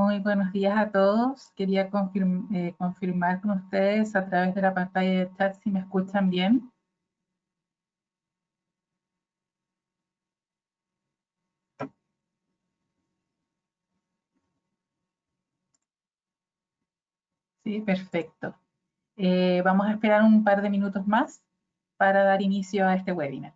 Muy buenos días a todos. Quería confirmar con ustedes a través de la pantalla de chat si me escuchan bien. Sí, perfecto. Vamos a esperar un par de minutos más para dar inicio a este webinar.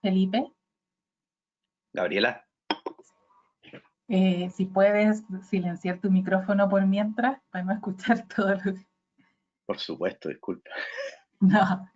Felipe, Gabriela. si puedes silenciar tu micrófono por mientras, para no escuchar todo lo que... Por supuesto, disculpa. No.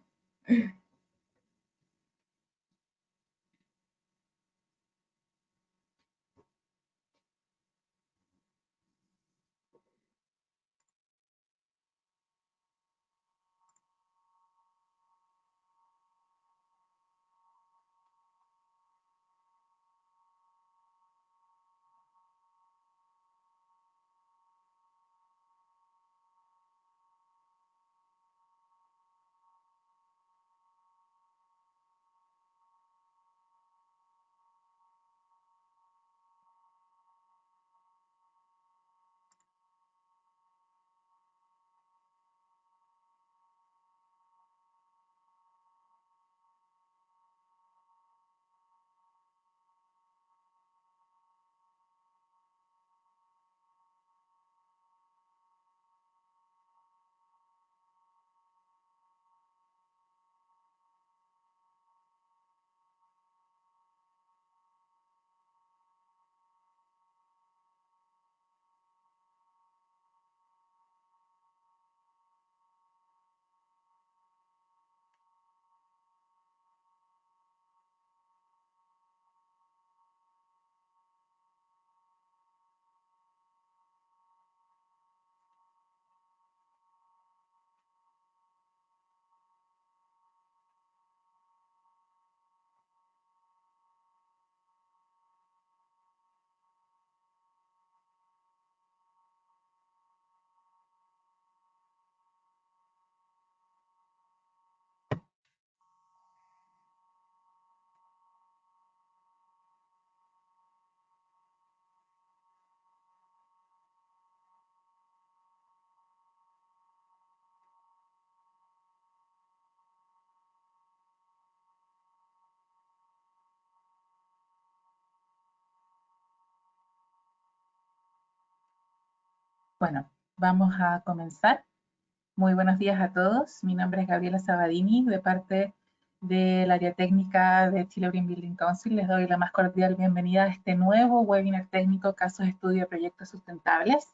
Bueno, vamos a comenzar. Muy buenos días a todos. Mi nombre es Gabriela Sabadini, de parte del área técnica de Chile Green Building Council. Les doy la más cordial bienvenida a este nuevo webinar técnico Casos de Estudio de Proyectos Sustentables.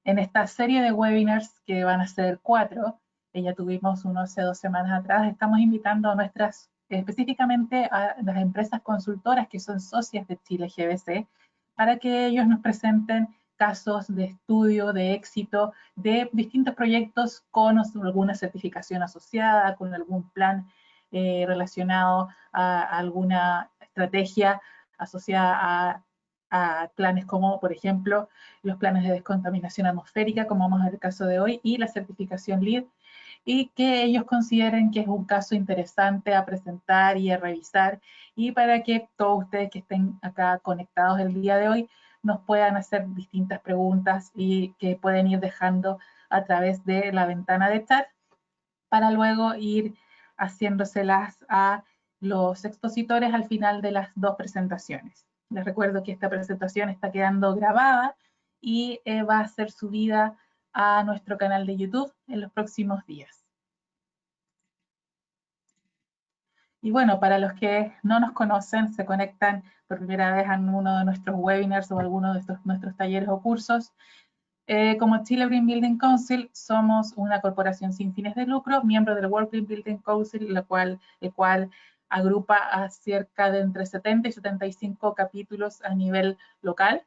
En esta serie de webinars, que van a ser 4, que ya tuvimos uno hace 2 semanas atrás, estamos invitando a nuestras, específicamente a las empresas consultoras que son socias de Chile GBC, para que ellos nos presenten casos de estudio, de éxito, de distintos proyectos con alguna certificación asociada, con algún plan relacionado a alguna estrategia asociada a planes como, por ejemplo, los planes de descontaminación atmosférica, como vamos a ver el caso de hoy, y la certificación LEED, y que ellos consideren que es un caso interesante a presentar y a revisar, y para que todos ustedes que estén acá conectados el día de hoy nos puedan hacer distintas preguntas y que pueden ir dejando a través de la ventana de chat para luego ir haciéndoselas a los expositores al final de las 2 presentaciones. Les recuerdo que esta presentación está quedando grabada y va a ser subida a nuestro canal de YouTube en los próximos días. Y bueno, para los que no nos conocen, se conectan por primera vez a uno de nuestros webinars o alguno de nuestros talleres o cursos, Como Chile Green Building Council, somos una corporación sin fines de lucro, miembro del World Green Building Council, el cual agrupa a cerca de entre 70 y 75 capítulos a nivel local.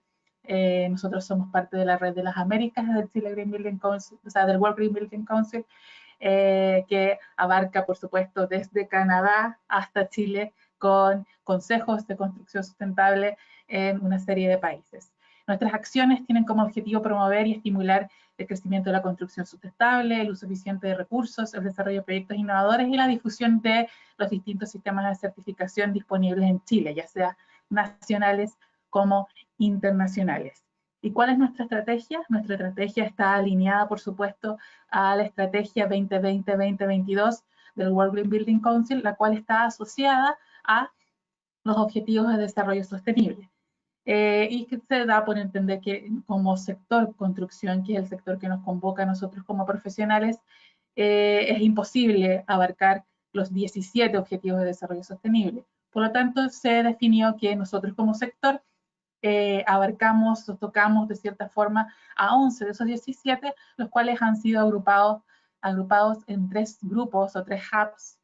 Nosotros somos parte de la Red de las Américas del Chile Green Building Council, o sea, del World Green Building Council, que abarca, por supuesto, desde Canadá hasta Chile, con consejos de construcción sustentable en una serie de países. Nuestras acciones tienen como objetivo promover y estimular el crecimiento de la construcción sustentable, el uso eficiente de recursos, el desarrollo de proyectos innovadores y la difusión de los distintos sistemas de certificación disponibles en Chile, ya sea nacionales como internacionales. ¿Y cuál es nuestra estrategia? Nuestra estrategia está alineada, por supuesto, a la estrategia 2020-2022 del World Green Building Council, la cual está asociada a los objetivos de desarrollo sostenible. Y que se da por entender que como sector construcción, que es el sector que nos convoca a nosotros como profesionales, es imposible abarcar los 17 objetivos de desarrollo sostenible. Por lo tanto, se definió que nosotros como sector abarcamos o tocamos de cierta forma a 11 de esos 17, los cuales han sido agrupados en 3 grupos o 3 hubs,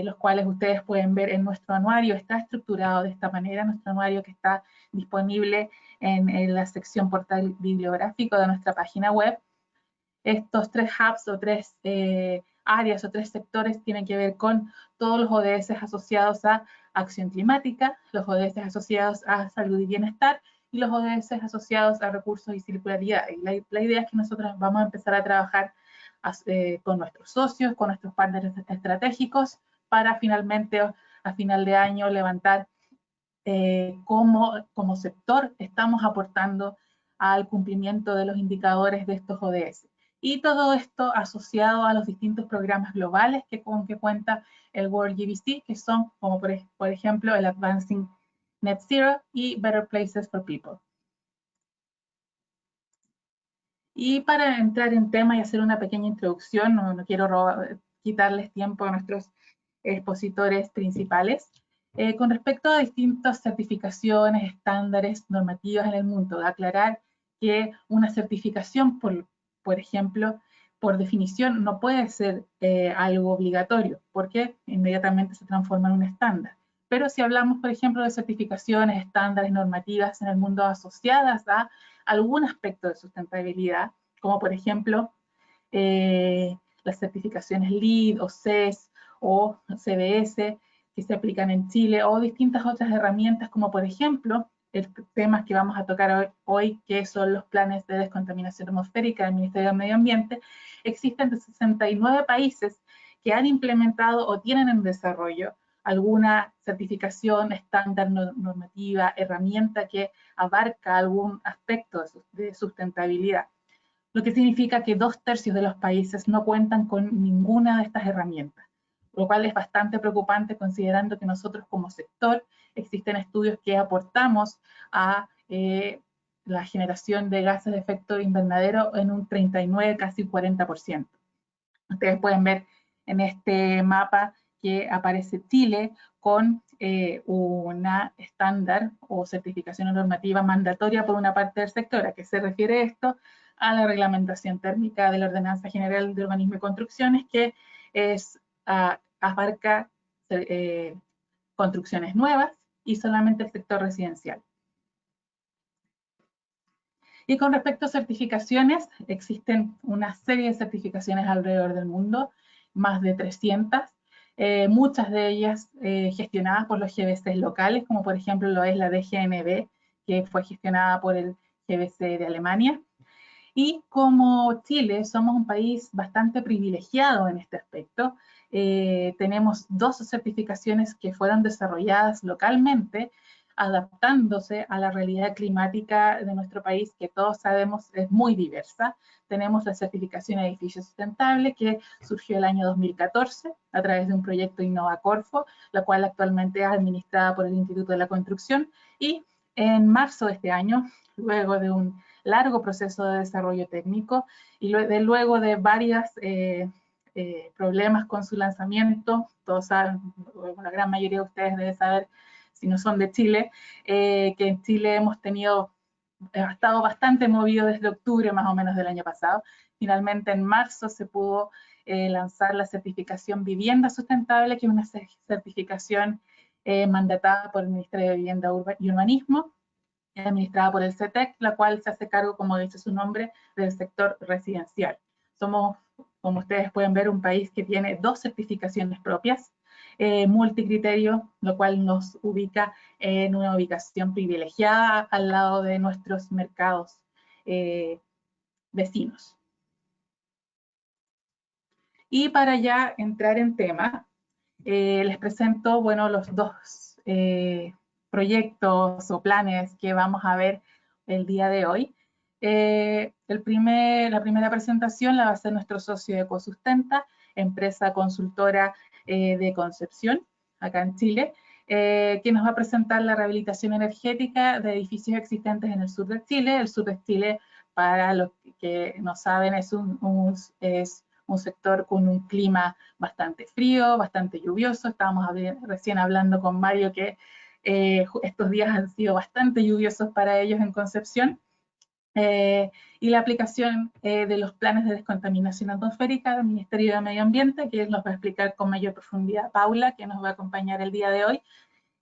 los cuales ustedes pueden ver en nuestro anuario. Está estructurado de esta manera, nuestro anuario, que está disponible en la sección portal bibliográfico de nuestra página web. Estos 3 hubs o 3 áreas o 3 sectores tienen que ver con todos los ODS asociados a acción climática, los ODS asociados a salud y bienestar y los ODS asociados a recursos y circularidad. Y la idea es que nosotros vamos a empezar a trabajar con nuestros socios, con nuestros partners estratégicos, para finalmente a final de año levantar cómo sector estamos aportando al cumplimiento de los indicadores de estos ODS. Y todo esto asociado a los distintos programas globales con que cuenta el World GBC, que son como por ejemplo el Advancing Net Zero y Better Places for People. Y para entrar en tema y hacer una pequeña introducción, no quiero quitarles tiempo a nuestros expositores principales, con respecto a distintas certificaciones, estándares, normativas en el mundo. Aclarar que una certificación, por ejemplo, por definición, no puede ser algo obligatorio, porque inmediatamente se transforma en un estándar. Pero si hablamos, por ejemplo, de certificaciones, estándares, normativas en el mundo asociadas a algún aspecto de sustentabilidad, como por ejemplo las certificaciones LEED o CES o CBS que se aplican en Chile, o distintas otras herramientas, como por ejemplo el tema que vamos a tocar hoy, que son los planes de descontaminación atmosférica del Ministerio del Medio Ambiente. Existen 69 países que han implementado o tienen en desarrollo alguna certificación, estándar, normativa, herramienta que abarca algún aspecto de sustentabilidad, lo que significa que 2/3 de los países no cuentan con ninguna de estas herramientas, lo cual es bastante preocupante considerando que nosotros como sector existen estudios que aportamos a la generación de gases de efecto invernadero en un 39, casi 40%. Ustedes pueden ver en este mapa que aparece Chile con una estándar o certificación normativa mandatoria por una parte del sector. ¿A qué se refiere esto? A la reglamentación térmica de la Ordenanza General de Urbanismo y Construcciones, que abarca construcciones nuevas y solamente el sector residencial. Y con respecto a certificaciones, existen una serie de certificaciones alrededor del mundo, más de 300, muchas de ellas gestionadas por los GBCs locales, como por ejemplo lo es la DGNB, que fue gestionada por el GBC de Alemania. Y como Chile somos un país bastante privilegiado en este aspecto, tenemos 2 certificaciones que fueron desarrolladas localmente, adaptándose a la realidad climática de nuestro país, que todos sabemos es muy diversa. Tenemos la certificación Edificio Sustentable, que surgió el año 2014 a través de un proyecto Innova Corfo, la cual actualmente es administrada por el Instituto de la Construcción, y en marzo de este año, luego de un largo proceso de desarrollo técnico y luego de varios problemas con su lanzamiento, todos saben, la gran mayoría de ustedes deben saber, si no son de Chile, que en Chile hemos tenido ha estado bastante movido desde octubre más o menos del año pasado. Finalmente en marzo se pudo lanzar la certificación Vivienda Sustentable, que es una certificación mandatada por el Ministerio de Vivienda y Urbanismo, administrada por el CETEC, la cual se hace cargo, como dice su nombre, del sector residencial. Somos, como ustedes pueden ver, un país que tiene 2 certificaciones propias, multicriterio, lo cual nos ubica en una ubicación privilegiada al lado de nuestros mercados vecinos. Y para ya entrar en tema, les presento, bueno, los 2 proyectos o planes que vamos a ver el día de hoy. La primera presentación la va a hacer nuestro socio de Ecosustenta, empresa consultora de Concepción, acá en Chile, que nos va a presentar la rehabilitación energética de edificios existentes en el sur de Chile. El sur de Chile, para los que no saben, es un sector con un clima bastante frío, bastante lluvioso. Estábamos recién hablando con Mario que estos días han sido bastante lluviosos para ellos en Concepción. Y la aplicación de los planes de descontaminación atmosférica del Ministerio de Medio Ambiente, que nos va a explicar con mayor profundidad Paula, que nos va a acompañar el día de hoy,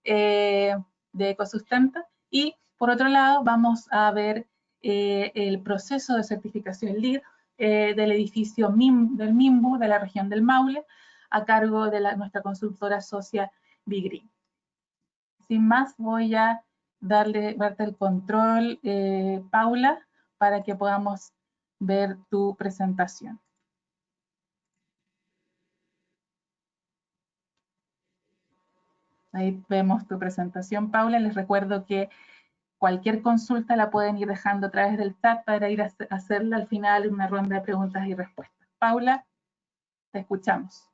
de Ecosustenta. Y por otro lado, vamos a ver el proceso de certificación LEED del edificio del MIMBU de la región del Maule, a cargo de nuestra consultora socia Bigri. Sin más, voy a darte el control, Paula, para que podamos ver tu presentación. Ahí vemos tu presentación, Paula. Les recuerdo que cualquier consulta la pueden ir dejando a través del chat para ir a hacerla al final en una ronda de preguntas y respuestas. Paula, te escuchamos.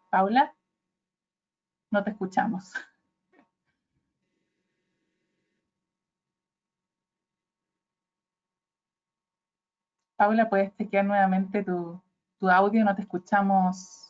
Paula, no te escuchamos. Paula, ¿puedes chequear nuevamente tu audio? No te escuchamos.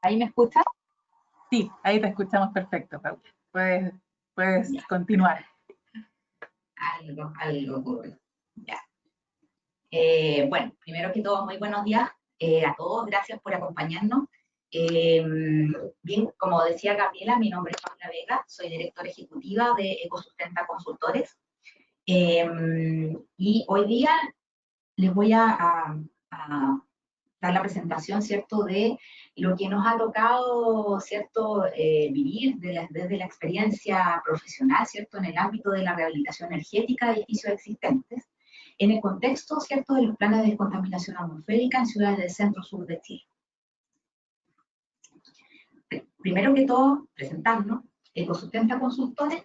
¿Ahí me escuchas? Sí, ahí te escuchamos perfecto, Paula. Puedes continuar. Algo ocurre. Ya. Bueno, primero que todo, muy buenos días a todos. Gracias por acompañarnos. Bien, como decía Gabriela, mi nombre es Paula Vega, soy directora ejecutiva de Ecosustenta Consultores. Y hoy día les voy a dar la presentación, ¿cierto?, de lo que nos ha tocado, ¿cierto?, vivir desde la experiencia profesional, ¿cierto?, en el ámbito de la rehabilitación energética de edificios existentes, en el contexto, ¿cierto?, de los planes de descontaminación atmosférica en ciudades del centro-sur de Chile. Primero que todo, presentarnos. Ecosustenta Consultores,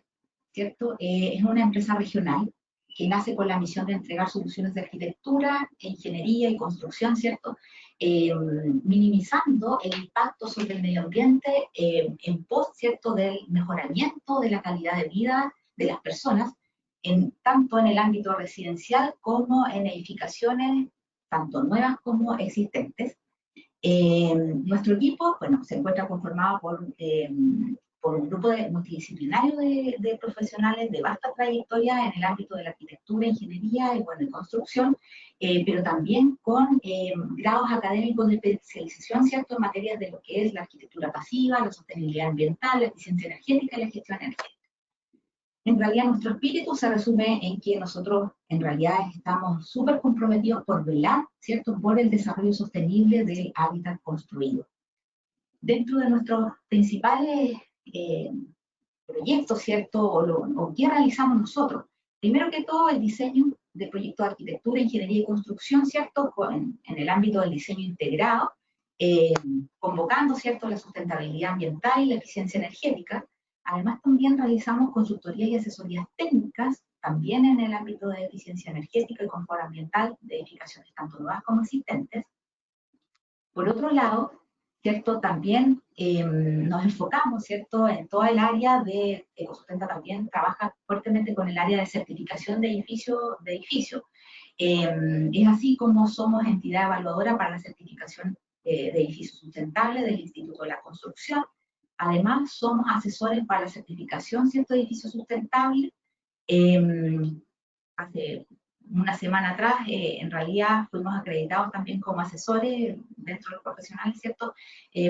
¿cierto?, es una empresa regional que nace con la misión de entregar soluciones de arquitectura, ingeniería y construcción, ¿cierto?, minimizando el impacto sobre el medio ambiente en pos, ¿cierto?, del mejoramiento de la calidad de vida de las personas, tanto en el ámbito residencial como en edificaciones, tanto nuevas como existentes. Nuestro equipo, bueno, se encuentra conformado por un grupo multidisciplinario de profesionales de vasta trayectoria en el ámbito de la arquitectura, ingeniería y, bueno, construcción, pero también con grados académicos de especialización, ¿cierto?, en materias de lo que es la arquitectura pasiva, la sostenibilidad ambiental, la eficiencia energética y la gestión energética. En realidad, nuestro espíritu se resume en que nosotros, en realidad, estamos súper comprometidos por velar, ¿cierto?, por el desarrollo sostenible del hábitat construido. Dentro de nuestros principales proyectos, ¿cierto?, o qué realizamos nosotros. Primero que todo, el diseño de proyectos de arquitectura, ingeniería y construcción, ¿cierto?, en el ámbito del diseño integrado, convocando, ¿cierto?, la sustentabilidad ambiental y la eficiencia energética, Además, también realizamos consultorías y asesorías técnicas, también en el ámbito de eficiencia energética y confort ambiental, de edificaciones tanto nuevas como existentes. Por otro lado, ¿cierto? También nos enfocamos, ¿cierto? En toda el área de Ecosustenta también trabaja fuertemente con el área de certificación de edificio. Es así como somos entidad evaluadora para la certificación de edificios sustentables del Instituto de la Construcción. Además, somos asesores para la certificación, ¿cierto? De edificios sustentables. Hace una semana atrás, en realidad fuimos acreditados también como asesores dentro de los profesionales, ¿cierto?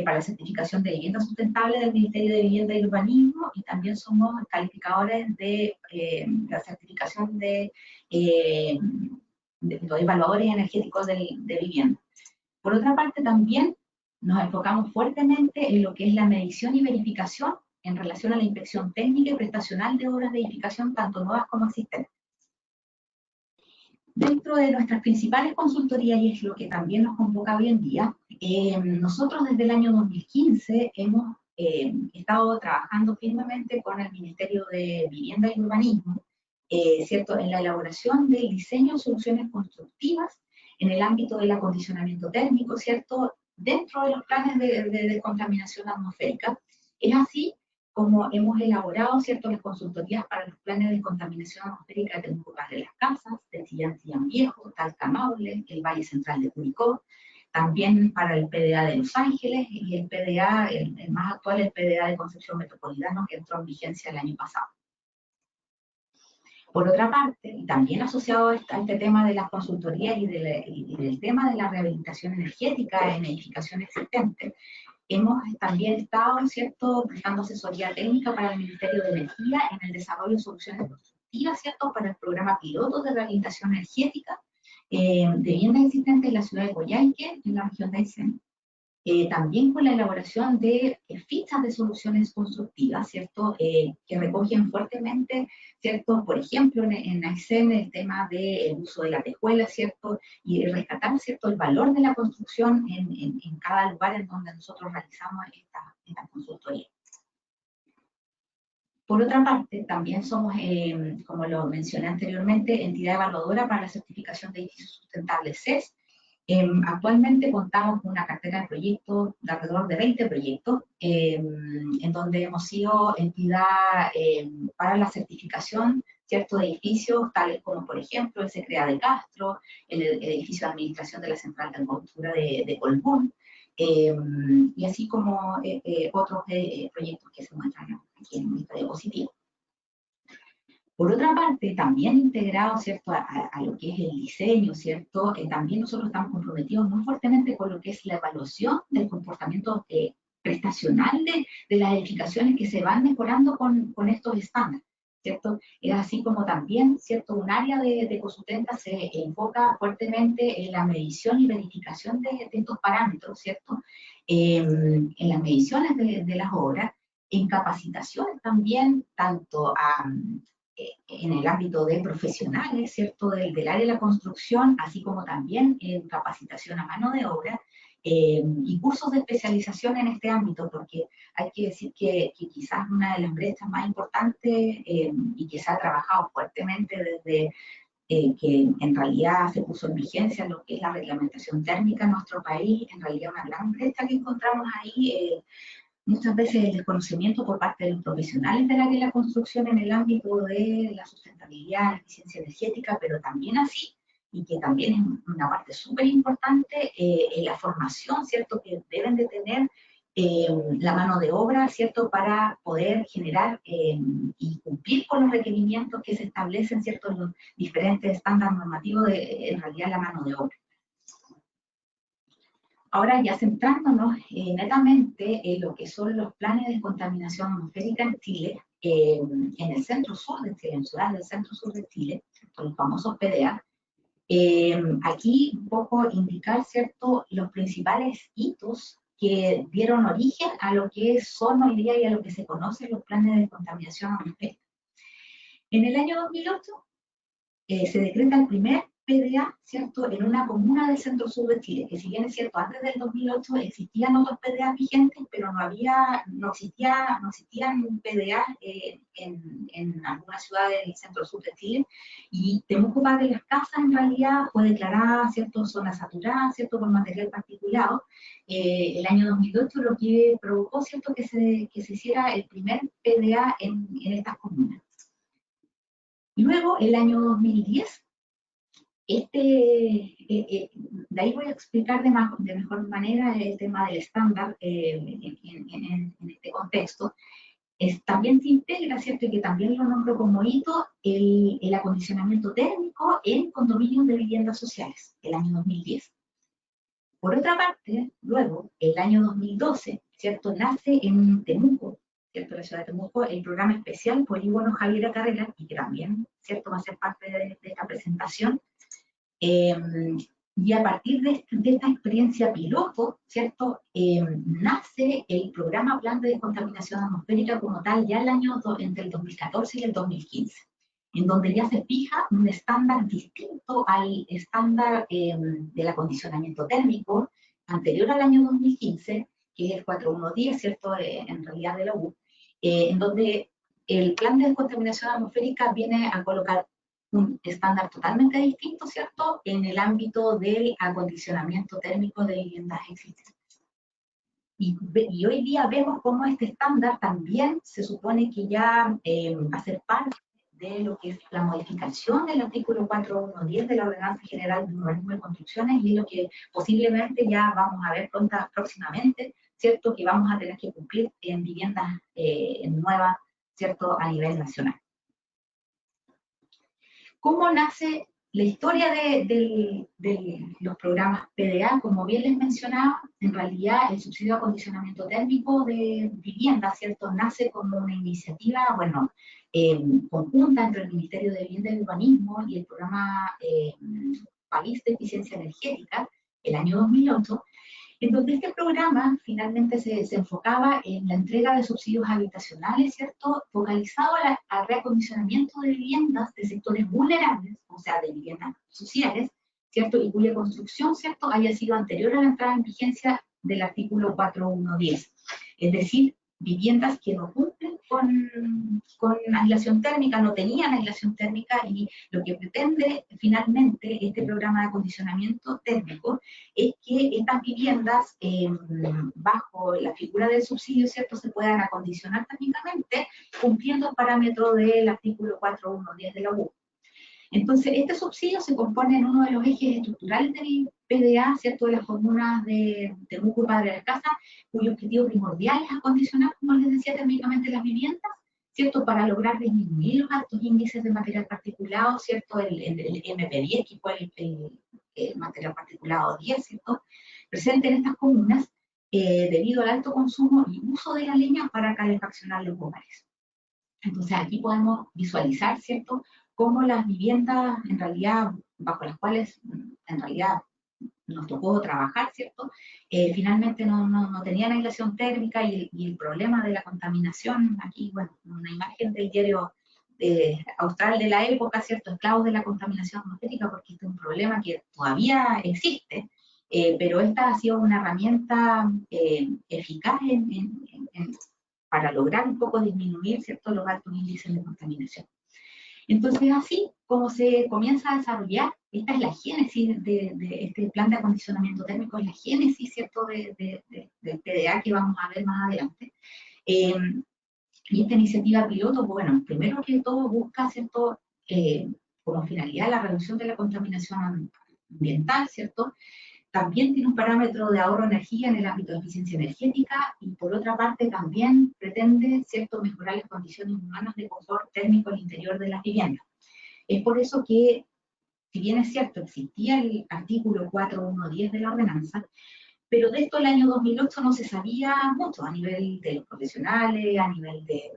Para la certificación de vivienda sustentable del Ministerio de Vivienda y Urbanismo, y también somos calificadores de la certificación de los evaluadores energéticos de vivienda. Por otra parte, también nos enfocamos fuertemente en lo que es la medición y verificación en relación a la inspección técnica y prestacional de obras de edificación, tanto nuevas como existentes. Dentro de nuestras principales consultorías, y es lo que también nos convoca hoy en día, nosotros desde el año 2015 hemos estado trabajando firmemente con el Ministerio de Vivienda y Urbanismo, ¿cierto? En la elaboración del diseño de soluciones constructivas en el ámbito del acondicionamiento térmico, ¿cierto? Dentro de los planes de descontaminación atmosférica. Es así como hemos elaborado, ¿cierto?, las consultorías para los planes de descontaminación atmosférica de Temuco-Cas de las Casas, de Chillán Viejo, Talca Maule, el Valle Central de Curicó, también para el PDA de Los Ángeles y el PDA, el más actual, el PDA de Concepción Metropolitano, que entró en vigencia el año pasado. Por otra parte, y también asociado a este tema de las consultorías y del tema de la rehabilitación energética en edificaciones existentes, hemos también estado, ¿cierto?, prestando asesoría técnica para el Ministerio de Energía en el desarrollo de soluciones constructivas, ¿cierto?, para el programa piloto de rehabilitación energética de viviendas existentes en la ciudad de Coyhaique, en la región de Aysén. También con la elaboración de fichas de soluciones constructivas, ¿cierto?, que recogen fuertemente, ¿cierto?, por ejemplo, en Aysén el tema del uso de la tejuela, ¿cierto?, y rescatar, ¿cierto?, el valor de la construcción en cada lugar en donde nosotros realizamos esta consultoría. Por otra parte, también somos, como lo mencioné anteriormente, entidad evaluadora para la certificación de edificios sustentables CES. Actualmente contamos con una cartera de proyectos de alrededor de 20 proyectos, en donde hemos sido entidad para la certificación, ¿cierto?, de edificios, tales como, por ejemplo, el SECREA de Castro, el edificio de administración de la Central de Angostura de Colbún, y así como otros proyectos que se muestran aquí en esta diapositiva. Por otra parte, también integrado, ¿cierto?, a lo que es el diseño, ¿cierto?, también nosotros estamos comprometidos muy fuertemente con lo que es la evaluación del comportamiento prestacional de las edificaciones que se van mejorando con estos estándares, ¿cierto? Es así como también, ¿cierto?, un área de Ecosustenta se enfoca fuertemente en la medición y verificación de estos parámetros, ¿cierto?, en las mediciones de las obras, en capacitaciones también, tanto en el ámbito de profesionales, ¿cierto?, del área de la construcción, así como también en capacitación a mano de obra y cursos de especialización en este ámbito, porque hay que decir que quizás una de las brechas más importantes y que se ha trabajado fuertemente desde que en realidad se puso en vigencia lo que es la reglamentación térmica en nuestro país, en realidad una gran brecha que encontramos ahí, muchas veces el desconocimiento por parte de los profesionales del área de la construcción en el ámbito de la sustentabilidad, la eficiencia energética, pero también así, y que también es una parte súper importante, en la formación, ¿cierto?, que deben de tener la mano de obra, ¿cierto?, para poder generar y cumplir con los requerimientos que se establecen, ¿cierto?, en los diferentes estándares normativos de, en realidad, la mano de obra. Ahora ya centrándonos netamente en lo que son los planes de descontaminación atmosférica en Chile, en el centro-sur de Chile, en ciudades del centro-sur de Chile, los famosos PDA, aquí un poco indicar, ¿cierto?, los principales hitos que dieron origen a lo que son hoy día y a lo que se conocen los planes de descontaminación atmosférica. En el año 2008 se decreta el primer PDA, ¿cierto?, en una comuna del centro-sur de Chile, que si bien es cierto, antes del 2008 existían otros PDA vigentes, pero no existían PDA en algunas ciudades del centro-sur de Chile, y Temuco Padre Las Casas en realidad fue declarada, ¿cierto?, zona saturada, ¿cierto?, por material particulado, el año 2008, lo que provocó, ¿cierto?, que se hiciera el primer PDA en estas comunas. Luego, el año 2010, de ahí voy a explicar de mejor manera el tema del estándar en este contexto. También se integra, ¿cierto?, y que también lo nombro como hito, el acondicionamiento térmico en condominios de viviendas sociales, el año 2010. Por otra parte, luego, el año 2012, ¿cierto?, nace en Temuco, ¿cierto?, la ciudad de Temuco, el programa especial Polígono Javiera Carrera, y que también, ¿cierto?, va a ser parte de esta presentación. Y a partir de esta experiencia piloto, ¿cierto?, nace el programa Plan de Descontaminación Atmosférica como tal ya entre el 2014 y el 2015, en donde ya se fija un estándar distinto al estándar del acondicionamiento térmico anterior al año 2015, que es el 4110, ¿cierto?, en realidad de la U, en donde el plan de descontaminación atmosférica viene a colocar un estándar totalmente distinto, ¿cierto?, en el ámbito del acondicionamiento térmico de viviendas existentes. Y hoy día vemos cómo este estándar también se supone que ya va a ser parte de lo que es la modificación del artículo 4110 de la Ordenanza General de Urbanismo y Construcciones, y lo que posiblemente ya vamos a ver próximamente, ¿cierto?, que vamos a tener que cumplir en viviendas nuevas, ¿cierto?, a nivel nacional. ¿Cómo nace la historia de los programas PDA? Como bien les mencionaba, en realidad el subsidio de acondicionamiento térmico de vivienda, ¿cierto?, nace como una iniciativa, bueno, conjunta entre el Ministerio de Vivienda y Urbanismo y el programa País de Eficiencia Energética, el año 2008, en donde este programa finalmente se enfocaba en la entrega de subsidios habitacionales, ¿cierto?, focalizado al reacondicionamiento de viviendas de sectores vulnerables, o sea, de viviendas sociales, ¿cierto?, y cuya construcción, ¿cierto?, haya sido anterior a la entrada en vigencia del artículo 4110. Es decir, viviendas que no cumplen con aislación térmica, no tenían aislación térmica, y lo que pretende finalmente este programa de acondicionamiento térmico es que estas viviendas, bajo la figura del subsidio, ¿cierto?, se puedan acondicionar térmicamente cumpliendo el parámetro del artículo 4110 de la U. Entonces, este subsidio se compone en uno de los ejes estructurales del PDA, ¿cierto?, de las comunas de Temuco y Padre Las Casas, cuyo objetivo primordial es acondicionar, como les decía, térmicamente las viviendas, ¿cierto?, para lograr disminuir los altos índices de material particulado, ¿cierto?, el MP10, que fue el material particulado 10, ¿cierto?, presente en estas comunas, debido al alto consumo y uso de la leña para calefaccionar los hogares. Entonces, aquí podemos visualizar, ¿cierto?, cómo las viviendas, en realidad, bajo las cuales, en realidad, nos tocó trabajar, ¿cierto?, finalmente no tenían aislación térmica, y el problema de la contaminación, aquí, bueno, una imagen del diario austral de la época, ¿cierto?, esclavos de la contaminación atmosférica, porque este es un problema que todavía existe, pero esta ha sido una herramienta eficaz para lograr un poco disminuir, ¿cierto?, los altos índices de contaminación. Entonces, así como se comienza a desarrollar, esta es la génesis de este plan de acondicionamiento térmico, es la génesis, ¿cierto?, del PDA que vamos a ver más adelante. Y esta iniciativa piloto, bueno, primero que todo busca, ¿cierto?, como finalidad la reducción de la contaminación ambiental, ¿cierto? También tiene un parámetro de ahorro de energía en el ámbito de eficiencia energética, y por otra parte también pretende, ¿cierto?, mejorar las condiciones humanas de confort térmico al interior de las viviendas. Es por eso que, si bien es cierto, existía el artículo 4110 de la ordenanza, pero de esto el año 2008 no se sabía mucho a nivel de los profesionales, a nivel de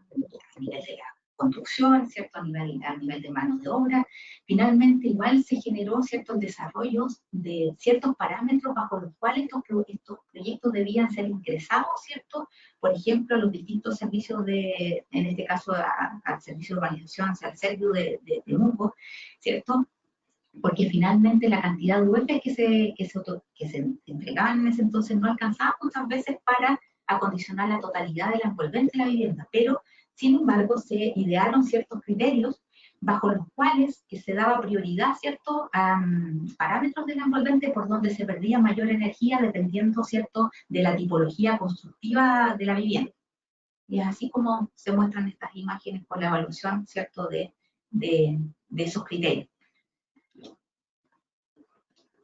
la construcción, ¿cierto?, a nivel de mano de obra. Finalmente, igual se generó, ¿cierto?, el desarrollo de ciertos parámetros bajo los cuales estos proyectos debían ser ingresados, ¿cierto?, por ejemplo, los distintos servicios en este caso, al servicio de urbanización, al servicio de Temuco, ¿cierto?, porque finalmente la cantidad de UF que se entregaban en ese entonces no alcanzaba muchas veces para acondicionar la totalidad de la envolvente de la vivienda, pero sin embargo se idearon ciertos criterios bajo los cuales que se daba prioridad, ¿cierto?, a parámetros de la envolvente por donde se perdía mayor energía dependiendo, ¿cierto?, de la tipología constructiva de la vivienda. Y es así como se muestran estas imágenes con la evaluación, ¿cierto?, de esos criterios.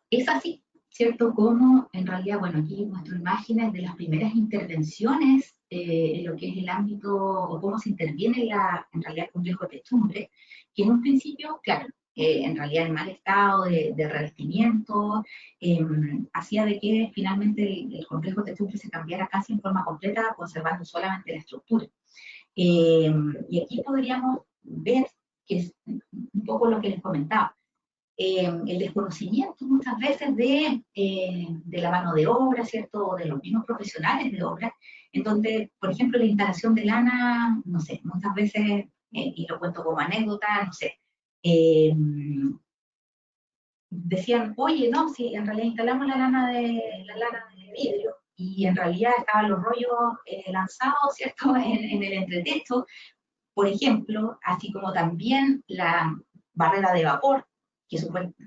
Es así, ¿cierto?, como en realidad, bueno, aquí muestro imágenes de las primeras intervenciones en lo que es el ámbito, o cómo se interviene en realidad el complejo de techumbre, que en un principio, claro, en realidad el mal estado de revestimiento hacía de que finalmente el complejo de techumbre se cambiara casi en forma completa, conservando solamente la estructura. Y aquí podríamos ver, que es un poco lo que les comentaba, el desconocimiento muchas veces de la mano de obra, ¿cierto?, o de los mismos profesionales de obra, en donde, por ejemplo, la instalación de lana, no sé, muchas veces, y lo cuento como anécdota, no sé, decían, oye, no, si en realidad instalamos la lana de vidrio, y en realidad estaban los rollos lanzados, ¿cierto?, en el entretecho, por ejemplo, así como también la barrera de vapor,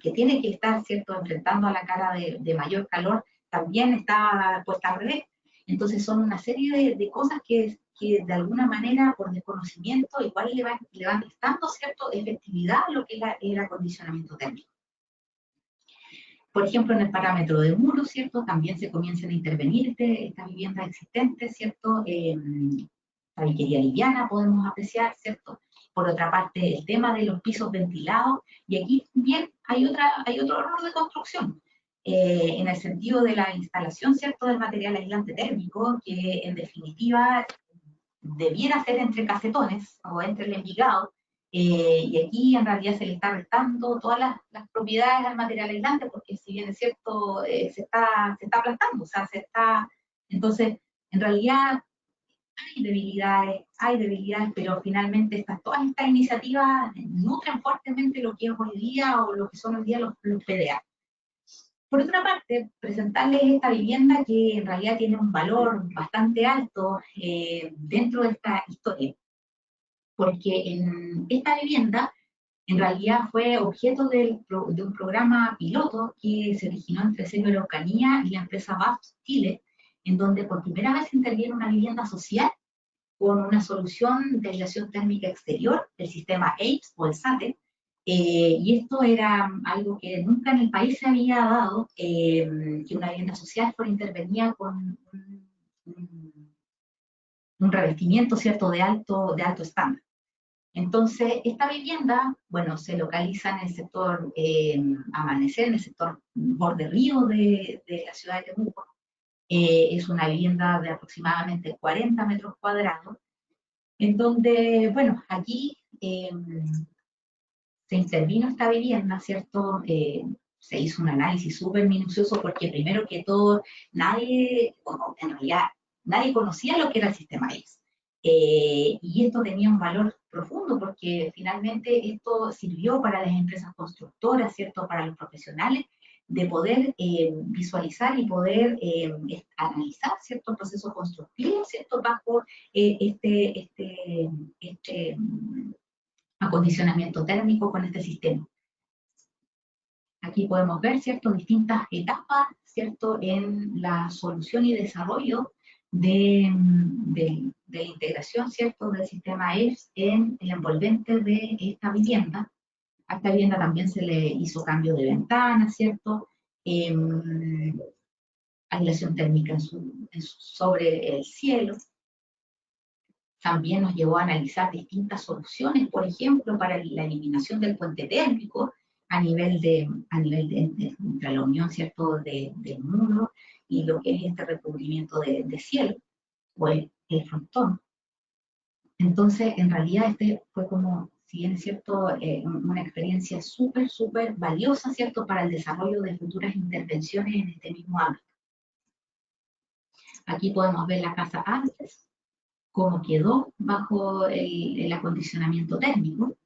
que tiene que estar, ¿cierto?, enfrentando a la cara de mayor calor, también está puesta al revés. Entonces son una serie de cosas que de alguna manera, por desconocimiento, igual le van restando, ¿cierto?, efectividad a lo que es el acondicionamiento térmico. Por ejemplo, en el parámetro de muro, ¿cierto?, también se comienzan a intervenir estas viviendas existentes, ¿cierto?, tabiquería liviana podemos apreciar, ¿cierto? Por otra parte, el tema de los pisos ventilados, y aquí también hay otro error de construcción, en el sentido de la instalación, ¿cierto?, del material aislante térmico, que en definitiva debiera ser entre casetones o entre el envigado, y aquí en realidad se le está restando todas las propiedades al material aislante, porque si bien es cierto, se está aplastando, o sea, entonces, en realidad hay debilidades, pero finalmente todas estas iniciativas nutren fuertemente lo que es hoy día, o lo que son hoy día los PDA. Por otra parte, presentarles esta vivienda que en realidad tiene un valor bastante alto dentro de esta historia, porque en esta vivienda en realidad fue objeto de un programa piloto que se originó entre Sello Araucanía y la empresa BASF Chile, en donde por primera vez interviene una vivienda social con una solución de aislación térmica exterior, el sistema APES o el SATE, y esto era algo que nunca en el país se había dado, que una vivienda social fuera intervenida con un revestimiento, ¿cierto?, de alto estándar. Entonces, esta vivienda, bueno, se localiza en el sector Amanecer, en el sector borde río de la ciudad de Temuco. Es una vivienda de aproximadamente 40 metros cuadrados, en donde, bueno, aquí se intervino esta vivienda, ¿cierto? Se hizo un análisis súper minucioso porque primero que todo, en realidad, nadie conocía lo que era el sistema APES. Y esto tenía un valor profundo porque finalmente esto sirvió para las empresas constructoras, ¿cierto?, para los profesionales, de poder visualizar y poder analizar ciertos procesos constructivos, ¿cierto?, bajo este acondicionamiento térmico con este sistema. Aquí podemos ver, ¿cierto?, distintas etapas, ¿cierto?, en la solución y desarrollo de la integración, ¿cierto?, del sistema APES en el envolvente de esta vivienda. A esta vivienda también se le hizo cambio de ventana, ¿cierto?, aislación térmica sobre el cielo. También nos llevó a analizar distintas soluciones, por ejemplo, para la eliminación del puente térmico a nivel de entre la unión, ¿cierto?, del muro y lo que es este recubrimiento de cielo, o el frontón. Entonces, en realidad, fue como, si bien es cierto, una experiencia súper valiosa, ¿cierto?, para el desarrollo de futuras intervenciones en este mismo ámbito. Aquí podemos ver la casa antes, cómo quedó bajo el acondicionamiento térmico.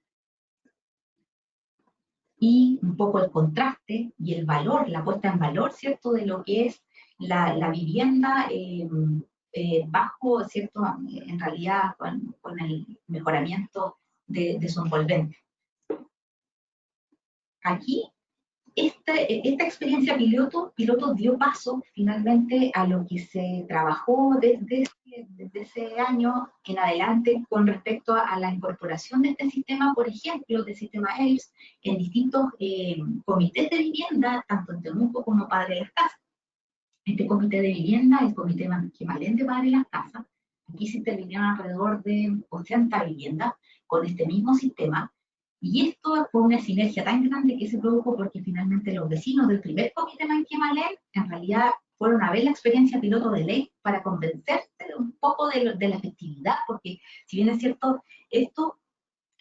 y un poco el contraste y el valor, la puesta en valor, ¿cierto?, de lo que es la vivienda bajo, ¿cierto?, en realidad con el mejoramiento de su envolvente. Aquí, esta experiencia piloto dio paso finalmente a lo que se trabajó desde ese año en adelante con respecto a la incorporación de este sistema, por ejemplo, del sistema ELS, en distintos comités de vivienda, tanto en Temuco como Padre de las Casas. Este comité de vivienda, el comité Manquemalén de Padre de las Casas, aquí se intervinieron alrededor de 80 viviendas con este mismo sistema. Y esto fue una sinergia tan grande que se produjo porque finalmente los vecinos del primer comité Manquemalén en realidad fueron a ver la experiencia piloto de ley para convencerse un poco de la efectividad, porque si bien es cierto, esto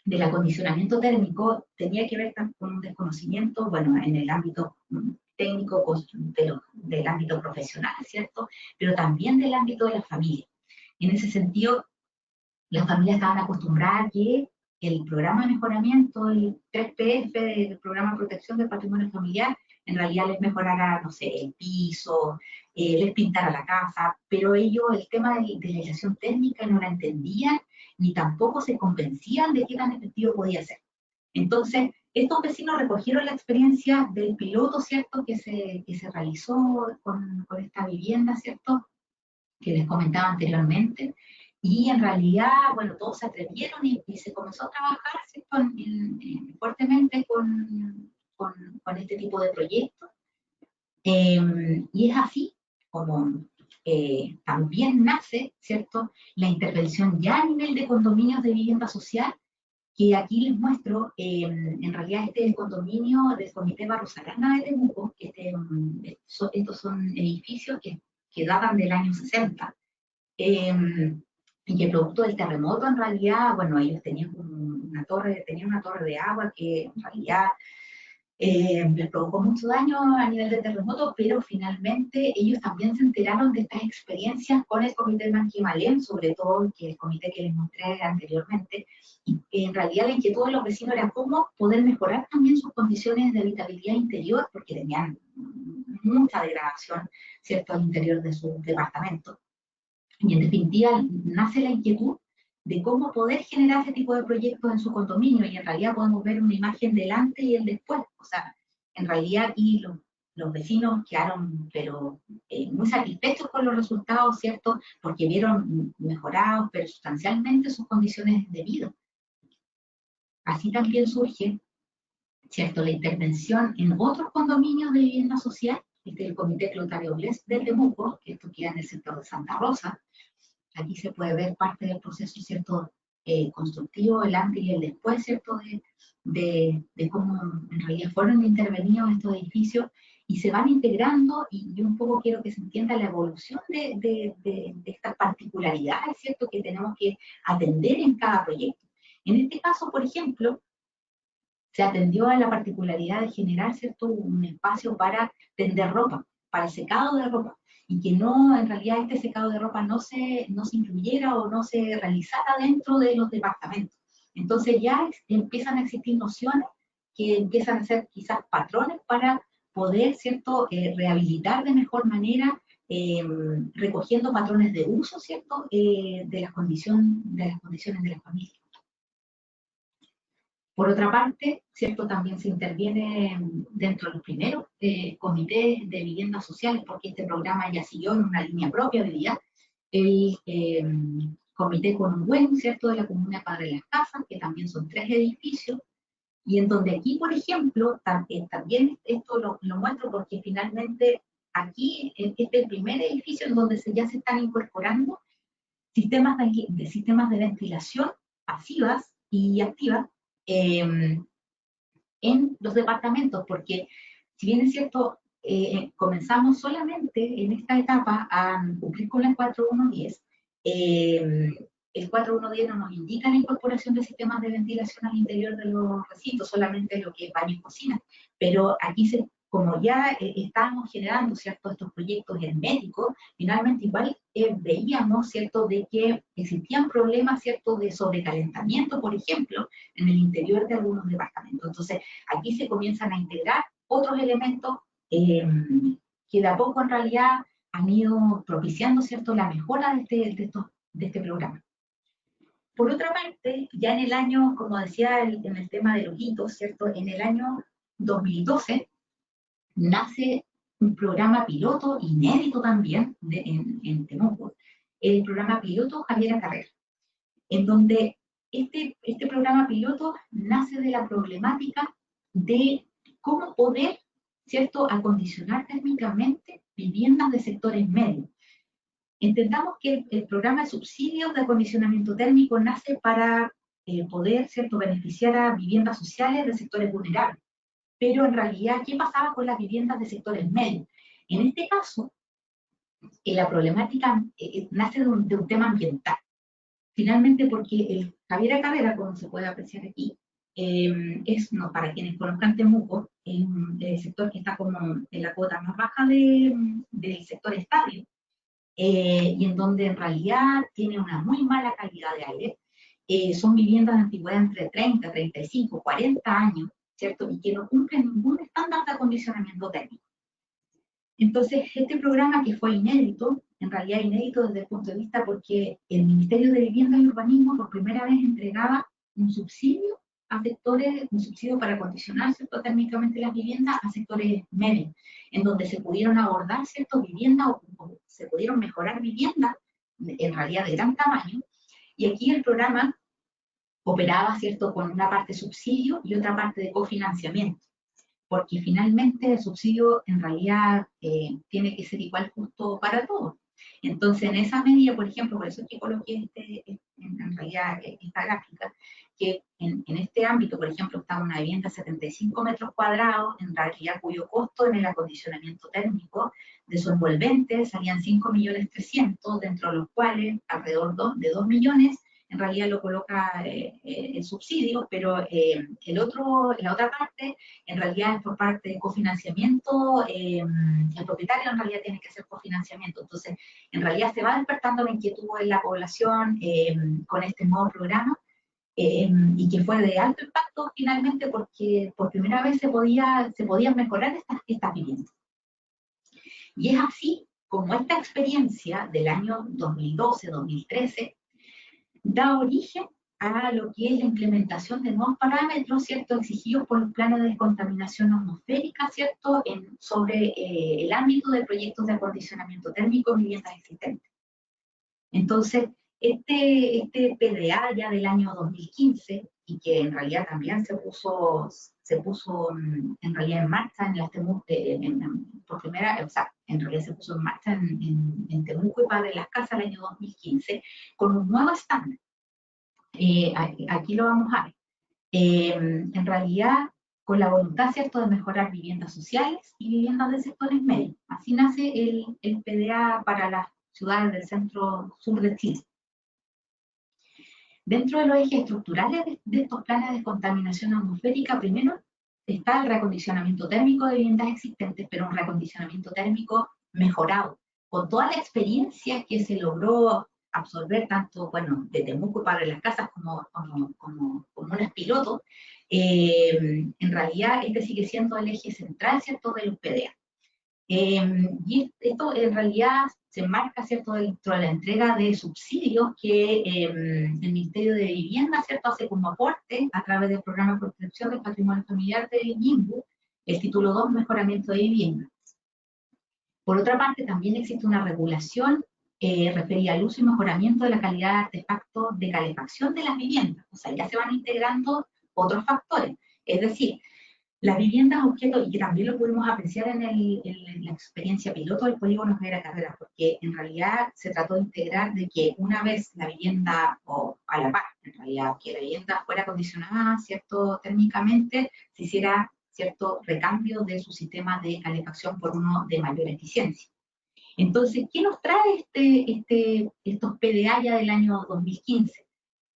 del acondicionamiento térmico tenía que ver con un desconocimiento, bueno, en el ámbito técnico, del ámbito profesional, ¿cierto? Pero también del ámbito de la familia. En ese sentido, las familias estaban acostumbradas a que el programa de mejoramiento, el 3PF, el programa de protección del patrimonio familiar, en realidad les mejorara, no sé, el piso, les pintara la casa, pero ellos el tema de la aislación térmica no la entendían, ni tampoco se convencían de qué tan efectivo podía ser. Entonces, estos vecinos recogieron la experiencia del piloto, ¿cierto?, que se realizó con esta vivienda, ¿cierto?, que les comentaba anteriormente, y en realidad, bueno, todos se atrevieron y se comenzó a trabajar, ¿cierto?, fuertemente con este tipo de proyectos. Y es así como también nace, ¿cierto?, la intervención ya a nivel de condominios de vivienda social, que aquí les muestro, en realidad este es el condominio del Comité Barrosarana de Temuco, estos son edificios que datan del año 60, y que producto del terremoto en realidad, bueno, ellos tenían una torre de agua que en realidad les provocó mucho daño a nivel de terremoto, pero finalmente ellos también se enteraron de estas experiencias con el comité Manquemalén, sobre todo que el comité que les mostré anteriormente, y que en realidad la inquietud de los vecinos era cómo poder mejorar también sus condiciones de habitabilidad interior, porque tenían mucha degradación, ¿cierto?, al interior de su departamento. Y en definitiva nace la inquietud de cómo poder generar ese tipo de proyectos en su condominio, y en realidad podemos ver una imagen del antes y el después. O sea, en realidad aquí los vecinos quedaron pero muy satisfechos con los resultados, ¿cierto?, porque vieron mejorados pero sustancialmente sus condiciones de vida. Así también surge, ¿cierto?, la intervención en otros condominios de vivienda social, el Comité Clotario Bles de Temuco, que esto queda en el sector de Santa Rosa. Aquí se puede ver parte del proceso, ¿cierto?, constructivo, el antes y el después, ¿cierto?, de cómo en realidad fueron intervenidos estos edificios y se van integrando, y yo un poco quiero que se entienda la evolución de estas particularidades, ¿cierto?, que tenemos que atender en cada proyecto. En este caso, por ejemplo, se atendió a la particularidad de generar, ¿cierto?, un espacio para tender ropa, para el secado de ropa, y que no, en realidad este secado de ropa no se incluyera o no se realizara dentro de los departamentos. Entonces ya empiezan a existir nociones que empiezan a ser quizás patrones para poder, ¿cierto?, rehabilitar de mejor manera, recogiendo patrones de uso, ¿cierto?, de las condiciones de la familia. Por otra parte, ¿cierto?, también se interviene dentro de los primeros comités de viviendas sociales, porque este programa ya siguió en una línea propia de vida, el Comité Conungüen, ¿cierto?, de la Comuna Padre de las Casas, que también son 3 edificios, y en donde aquí, por ejemplo, también esto lo muestro porque finalmente aquí, este es el primer edificio en donde ya se están incorporando sistemas de ventilación pasivas y activas, en los departamentos, porque si bien es cierto, comenzamos solamente en esta etapa a cumplir con el 4110, el 4110 no nos indica la incorporación de sistemas de ventilación al interior de los recintos, solamente lo que es baño y cocina, pero aquí se como ya estábamos generando, ¿cierto?, estos proyectos herméticos, finalmente igual veíamos, ¿cierto?, de que existían problemas, ¿cierto?, de sobrecalentamiento, por ejemplo, en el interior de algunos departamentos. Entonces, aquí se comienzan a integrar otros elementos que de a poco en realidad han ido propiciando, ¿cierto?, la mejora de este programa. Por otra parte, ya en el año, como decía en el tema de los hitos, ¿cierto?, en el año 2012 nace un programa piloto inédito también en Temuco, el programa piloto Javiera Carrera, en donde este programa piloto nace de la problemática de cómo poder, ¿cierto?, acondicionar térmicamente viviendas de sectores medios. Entendamos que el programa de subsidios de acondicionamiento térmico nace para poder, ¿cierto?, beneficiar a viviendas sociales de sectores vulnerables. Pero en realidad, ¿qué pasaba con las viviendas de sectores medios? En este caso, la problemática nace de un tema ambiental. Finalmente, porque el Javiera Carrera, como se puede apreciar aquí, para quienes conozcan Temuco, es un sector que está como en la cuota más baja del sector estadio, y en donde en realidad tiene una muy mala calidad de aire. Son viviendas de antigüedad entre 30, 35, 40 años, ¿cierto? Y que no cumplen ningún estándar de acondicionamiento térmico. Entonces, este programa que fue inédito, en realidad inédito desde el punto de vista porque el Ministerio de Vivienda y Urbanismo por primera vez entregaba un subsidio a sectores, un subsidio para acondicionar, ¿cierto?, térmicamente las viviendas a sectores medios, en donde se pudieron abordar ciertas viviendas o se pudieron mejorar viviendas, en realidad de gran tamaño, y aquí el programa operaba, ¿cierto?, con una parte de subsidio y otra parte de cofinanciamiento, porque finalmente el subsidio en realidad tiene que ser igual justo para todos. Entonces, en esa medida, por ejemplo, por eso es que coloqué en realidad esta gráfica, que en este ámbito, por ejemplo, está una vivienda de 75 metros cuadrados, en realidad cuyo costo en el acondicionamiento térmico de su envolvente salían 5.300.000, dentro de los cuales alrededor de 2 millones en realidad lo coloca el subsidio, pero la otra parte en realidad es por parte de cofinanciamiento. El propietario en realidad tiene que hacer cofinanciamiento. Entonces, en realidad se va despertando la inquietud en la población con este nuevo programa, y que fue de alto impacto finalmente porque por primera vez se podían mejorar estas viviendas. Y es así como esta experiencia del año 2012-2013 da origen a lo que es la implementación de nuevos parámetros, ¿cierto?, exigidos por los planes de descontaminación atmosférica, ¿cierto?, sobre el ámbito de proyectos de acondicionamiento térmico en viviendas existentes. Entonces, este PDA ya del año 2015, y que en realidad también se puso en realidad en marcha en las Temuco, por primera, o sea, en realidad se puso en marcha en Temuco y Padre Las Casas el año 2015, con un nuevo estándar. Aquí lo vamos a ver. En realidad, con la voluntad, ¿cierto?, de mejorar viviendas sociales y viviendas de sectores medios. Así nace el PDA para las ciudades del centro sur de Chile. Dentro de los ejes estructurales de estos planes de descontaminación atmosférica, primero está el reacondicionamiento térmico de viviendas existentes, pero un reacondicionamiento térmico mejorado, con toda la experiencia que se logró absorber tanto, bueno, de Temuco para las casas como unas pilotos. En realidad este sigue siendo el eje central, ¿cierto?, de los PDA. Y esto en realidad se enmarca, ¿cierto?, dentro de la entrega de subsidios que el Ministerio de Vivienda, ¿cierto?, hace como aporte a través del programa de protección del patrimonio familiar de INBU, el título 2, mejoramiento de vivienda. Por otra parte, también existe una regulación referida al uso y mejoramiento de la calidad de artefactos de calefacción de las viviendas. O sea, ya se van integrando otros factores. Es decir, las viviendas objeto, y que también lo pudimos apreciar en la experiencia piloto del polígono Javiera Carrera, porque en realidad se trató de integrar de que una vez la vivienda, o a la par, en realidad, que la vivienda fuera acondicionada, ¿cierto?, térmicamente, se hiciera cierto recambio de su sistema de calefacción por uno de mayor eficiencia. Entonces, ¿qué nos trae estos PDA ya del año 2015?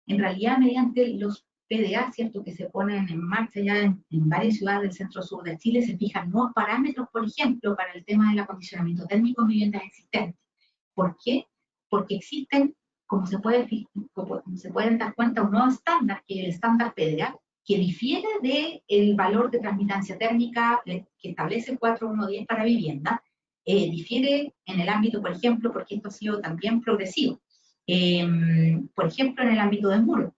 En realidad, mediante los PDA, ¿cierto?, que se ponen en marcha ya en varias ciudades del centro-sur de Chile, se fijan nuevos parámetros, por ejemplo, para el tema del acondicionamiento térmico en viviendas existentes. ¿Por qué? Porque existen, como se pueden dar cuenta, un nuevo estándar, que es el estándar PDA, que difiere del valor de transmitancia térmica que establece el 4110 para vivienda, difiere en el ámbito, por ejemplo, porque esto ha sido también progresivo. Por ejemplo, en el ámbito del muro,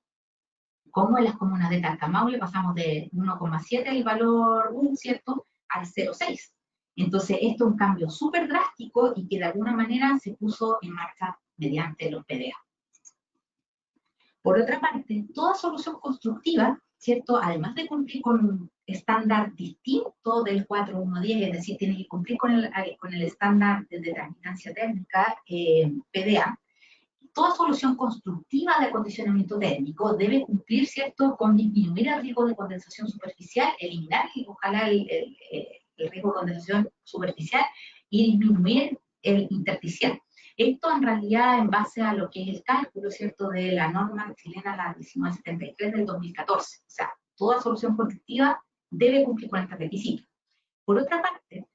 como en las comunas de Talcahuano pasamos de 1,7 el valor 1, ¿cierto?, al 0,6. Entonces, esto es un cambio súper drástico y que de alguna manera se puso en marcha mediante los PDA. Por otra parte, toda solución constructiva, ¿cierto?, además de cumplir con un estándar distinto del 4110, es decir, tiene que cumplir con el estándar de transmitancia térmica PDA, toda solución constructiva de acondicionamiento térmico debe cumplir, ¿cierto?, con disminuir el riesgo de condensación superficial, eliminar, ojalá, el riesgo de condensación superficial y disminuir el intersticial. Esto en realidad en base a lo que es el cálculo, ¿cierto?, de la norma chilena, la 1973 del 2014. O sea, toda solución constructiva debe cumplir con este requisito. Por otra parte,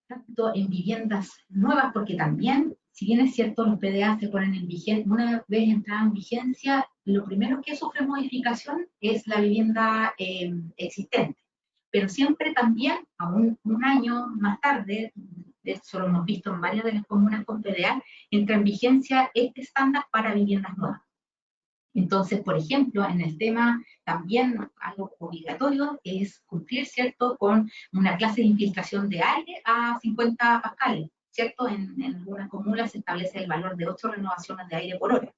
tanto en viviendas nuevas, porque también, si bien es cierto, los PDA se ponen en vigencia, una vez entrada en vigencia, lo primero que sufre modificación es la vivienda existente. Pero siempre también, aún un año más tarde, eso lo hemos visto en varias de las comunas con PDA, entra en vigencia este estándar para viviendas nuevas. Entonces, por ejemplo, en el tema también algo obligatorio es cumplir, ¿cierto?, con una clase de infiltración de aire a 50 pascales, ¿cierto? En algunas comunas se establece el valor de 8 renovaciones de aire por hora.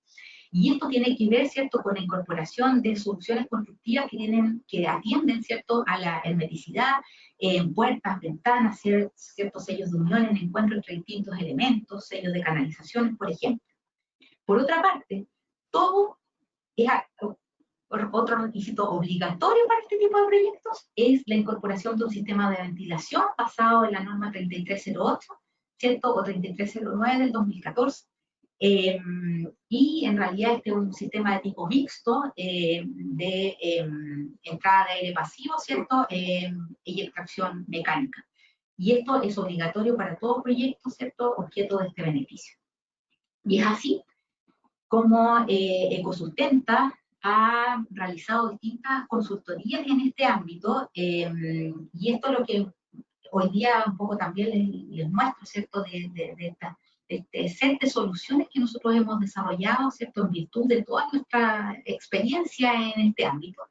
Y esto tiene que ver, ¿cierto?, con la incorporación de soluciones constructivas que atienden, ¿cierto?, a la hermeticidad, en puertas, ventanas, ciertos sellos de unión en encuentro entre distintos elementos, sellos de canalizaciones, por ejemplo. Por otra parte, todo es otro requisito obligatorio para este tipo de proyectos es la incorporación de un sistema de ventilación basado en la norma 3308, ¿cierto?, o 3309 del 2014. Y en realidad este es un sistema de tipo mixto de entrada de aire pasivo, ¿cierto?, y extracción mecánica. Y esto es obligatorio para todo proyecto, ¿cierto?, objeto de este beneficio. Y es así como Ecosustenta ha realizado distintas consultorías en este ámbito, y esto es lo que hoy día un poco también les muestro, ¿cierto?, de este set de soluciones que nosotros hemos desarrollado, ¿cierto?, en virtud de toda nuestra experiencia en este ámbito.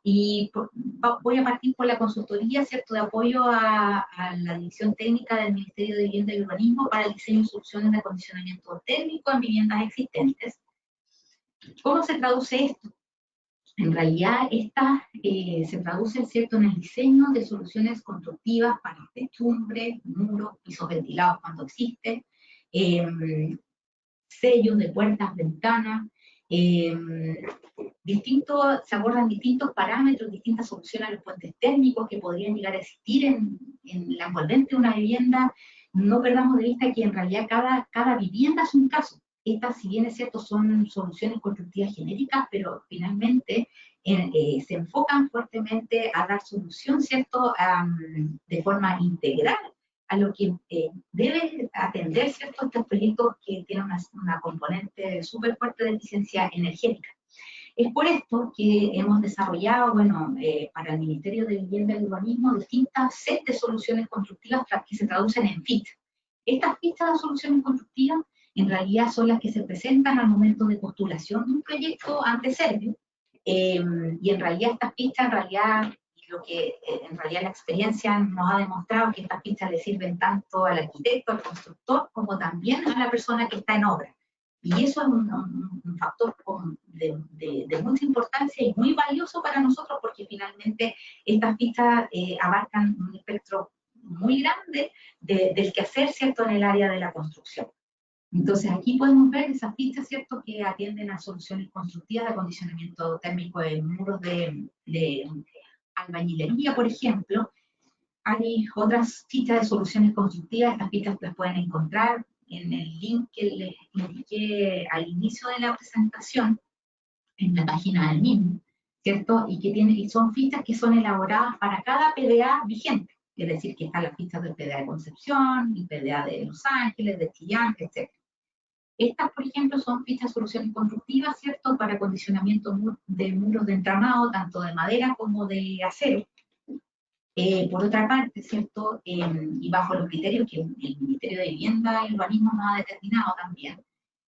Y voy a partir por la consultoría, ¿cierto?, de apoyo a la División Técnica del Ministerio de Vivienda y Urbanismo para el diseño de soluciones de acondicionamiento térmico en viviendas existentes. ¿Cómo se traduce esto? En realidad, esta se traduce, ¿cierto?, en el diseño de soluciones constructivas para techumbre, muros, pisos ventilados cuando existe, sellos de puertas, ventanas, se abordan distintos parámetros, distintas soluciones a los puentes térmicos que podrían llegar a existir en la envolvente de una vivienda. No perdamos de vista que en realidad cada vivienda es un caso. Estas, si bien es cierto, son soluciones constructivas genéricas, pero finalmente se enfocan fuertemente a dar solución, ¿cierto?, de forma integral a lo que debe atender, ¿cierto?, estos proyectos que tienen una componente súper fuerte de eficiencia energética. Es por esto que hemos desarrollado, bueno, para el Ministerio de Vivienda y Urbanismo, distintas sets de soluciones constructivas que se traducen en fichas. Estas fichas de soluciones constructivas en realidad son las que se presentan al momento de postulación de un proyecto ante Servio, y en realidad estas fichas, en realidad la experiencia nos ha demostrado que estas fichas le sirven tanto al arquitecto, al constructor, como también a la persona que está en obra. Y eso es un factor de mucha importancia y muy valioso para nosotros, porque finalmente estas fichas abarcan un espectro muy grande del quehacer, ¿cierto?, en el área de la construcción. Entonces aquí podemos ver esas fichas, ¿cierto?, que atienden a soluciones constructivas de acondicionamiento térmico de muros de albañilería, por ejemplo. Hay otras fichas de soluciones constructivas, estas fichas las pueden encontrar en el link que les indiqué al inicio de la presentación, en la página del mismo, ¿cierto? Y son fichas que son elaboradas para cada PDA vigente. Es decir, que están las fichas del PDA de Concepción, el PDA de Los Ángeles, de Chillán, etc. Estas, por ejemplo, son fichas soluciones constructivas, ¿cierto? Para acondicionamiento de muros de entramado, tanto de madera como de acero. Por otra parte, ¿cierto? Y bajo los criterios que el Ministerio de Vivienda y Urbanismo nos ha determinado también,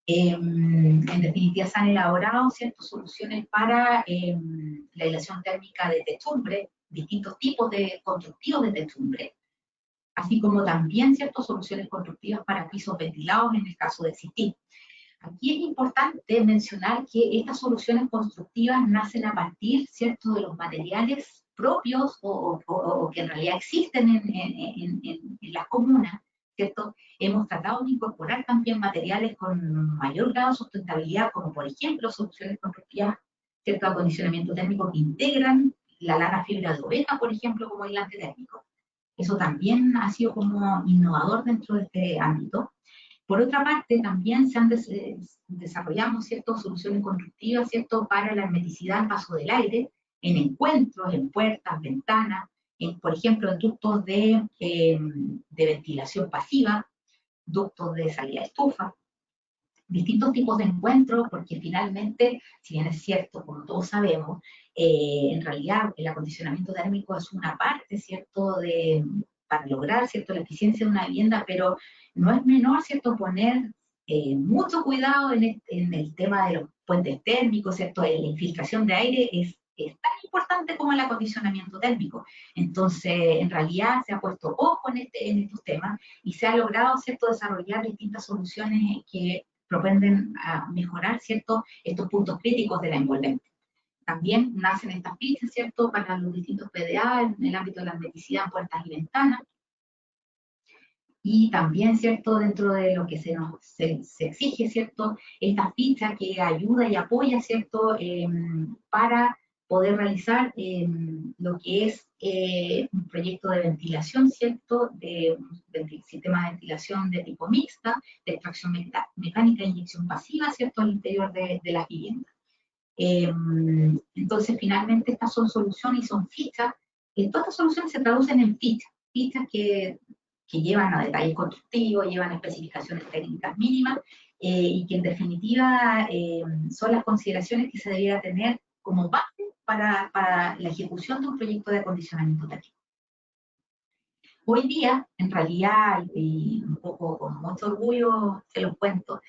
en definitiva se han elaborado, ¿cierto? Soluciones para la aislación térmica de techumbre, distintos tipos de constructivos de techumbre, así como también, ¿cierto? Soluciones constructivas para pisos ventilados en el caso de existir. Aquí es importante mencionar que estas soluciones constructivas nacen a partir, ¿cierto?, de los materiales propios o que en realidad existen en las comunas, ¿cierto? Hemos tratado de incorporar también materiales con mayor grado de sustentabilidad, como por ejemplo soluciones constructivas, ¿cierto?, acondicionamiento térmico que integran la lana fibra de oveja, por ejemplo, como aislante térmico. Eso también ha sido como innovador dentro de este ámbito. Por otra parte, también desarrollamos ciertas soluciones constructivas, ¿cierto?, para la hermeticidad al paso del aire, en encuentros, en puertas, ventanas, por ejemplo, en ductos de ventilación pasiva, ductos de salida de estufa, distintos tipos de encuentros, porque finalmente, si bien es cierto, como todos sabemos, en realidad el acondicionamiento térmico es una parte, ¿cierto?, para lograr, ¿cierto?, la eficiencia de una vivienda, pero no es menor, ¿cierto?, poner mucho cuidado en el tema de los puentes térmicos, ¿cierto?, la infiltración de aire es tan importante como el acondicionamiento térmico. Entonces, en realidad se ha puesto ojo en estos temas y se ha logrado, ¿cierto?, desarrollar distintas soluciones que propenden a mejorar, ¿cierto?, estos puntos críticos de la envolvente. También nacen estas fichas, ¿cierto?, para los distintos PDA en el ámbito de la hermeticidad en puertas y ventanas. Y también, ¿cierto?, dentro de lo que se exige, ¿cierto?, esta ficha que ayuda y apoya, ¿cierto?, para poder realizar lo que es un proyecto de ventilación, ¿cierto?, de sistema de ventilación de tipo mixta, de extracción mecánica e inyección pasiva, ¿cierto?, al interior de las viviendas. Entonces, finalmente, estas son soluciones y son fichas. Todas estas soluciones se traducen en fichas que llevan a detalles constructivos, llevan a especificaciones técnicas mínimas y que en definitiva son las consideraciones que se debiera tener como base para la ejecución de un proyecto de acondicionamiento térmico. Hoy día, en realidad, y un poco con mucho orgullo se los cuento,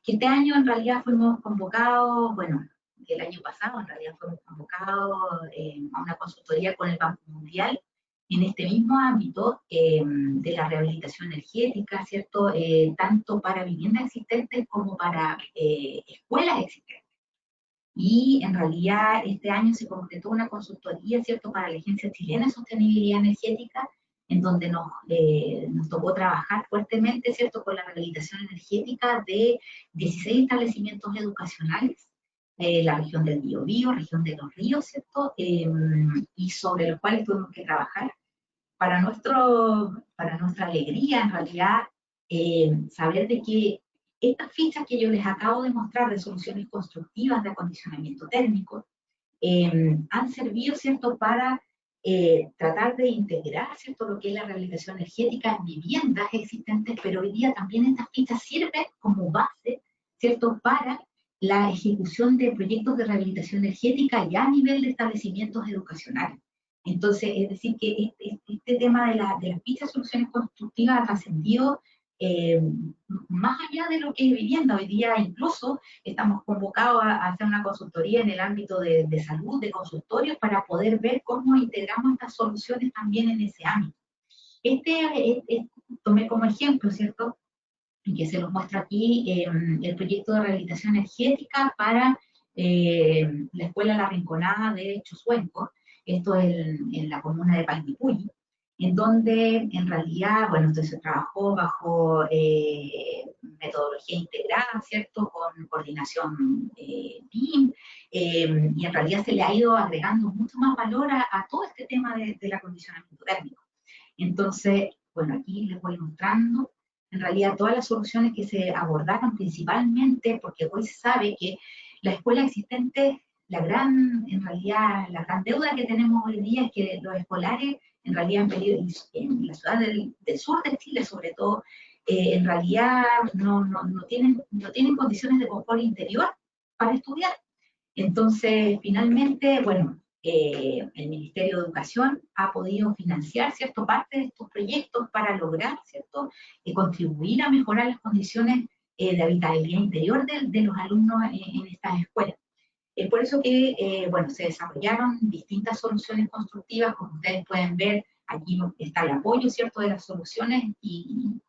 que este año en realidad fuimos convocados, bueno, el año pasado en realidad fuimos convocados a una consultoría con el Banco Mundial en este mismo ámbito de la rehabilitación energética, ¿cierto? Tanto para viviendas existentes como para escuelas existentes. Y en realidad este año se concretó una consultoría, ¿cierto?, para la Agencia Chilena de Sostenibilidad Energética, en donde nos tocó trabajar fuertemente, ¿cierto?, con la rehabilitación energética de 16 establecimientos educacionales, la región del Biobío, región de Los Ríos, ¿cierto?, y sobre los cuales tuvimos que trabajar. Para nuestra alegría, en realidad, saber de que estas fichas que yo les acabo de mostrar de soluciones constructivas de acondicionamiento térmico han servido, ¿cierto?, para tratar de integrar, ¿cierto?, lo que es la rehabilitación energética en viviendas existentes, pero hoy día también estas fichas sirven como base, ¿cierto?, para la ejecución de proyectos de rehabilitación energética ya a nivel de establecimientos educacionales. Entonces, es decir, que este tema de las fichas de soluciones constructivas ha trascendido más allá de lo que es vivienda. Hoy día incluso estamos convocados a hacer una consultoría en el ámbito de salud, de consultorios, para poder ver cómo integramos estas soluciones también en ese ámbito. Tomé como ejemplo, ¿cierto?, y que se los muestra aquí, el proyecto de rehabilitación energética para la Escuela La Rinconada de Chozuenco, esto en la comuna de Palmipulli, en donde en realidad, bueno, entonces se trabajó bajo metodología integrada, ¿cierto?, con coordinación BIM, y en realidad se le ha ido agregando mucho más valor a todo este tema del acondicionamiento térmico. Entonces, bueno, aquí les voy mostrando en realidad todas las soluciones que se abordaron principalmente, porque hoy se sabe que las escuelas existentes en realidad, la gran deuda que tenemos hoy día es que los escolares, en realidad en la ciudad del sur de Chile sobre todo, en realidad no tienen condiciones de confort interior para estudiar. Entonces, finalmente, bueno, el Ministerio de Educación ha podido financiar, ¿cierto?, parte de estos proyectos para lograr, ¿cierto?, contribuir a mejorar las condiciones de habitabilidad interior de los alumnos en estas escuelas. Es por eso que, bueno, se desarrollaron distintas soluciones constructivas, como ustedes pueden ver, aquí está el apoyo, ¿cierto?, de las soluciones y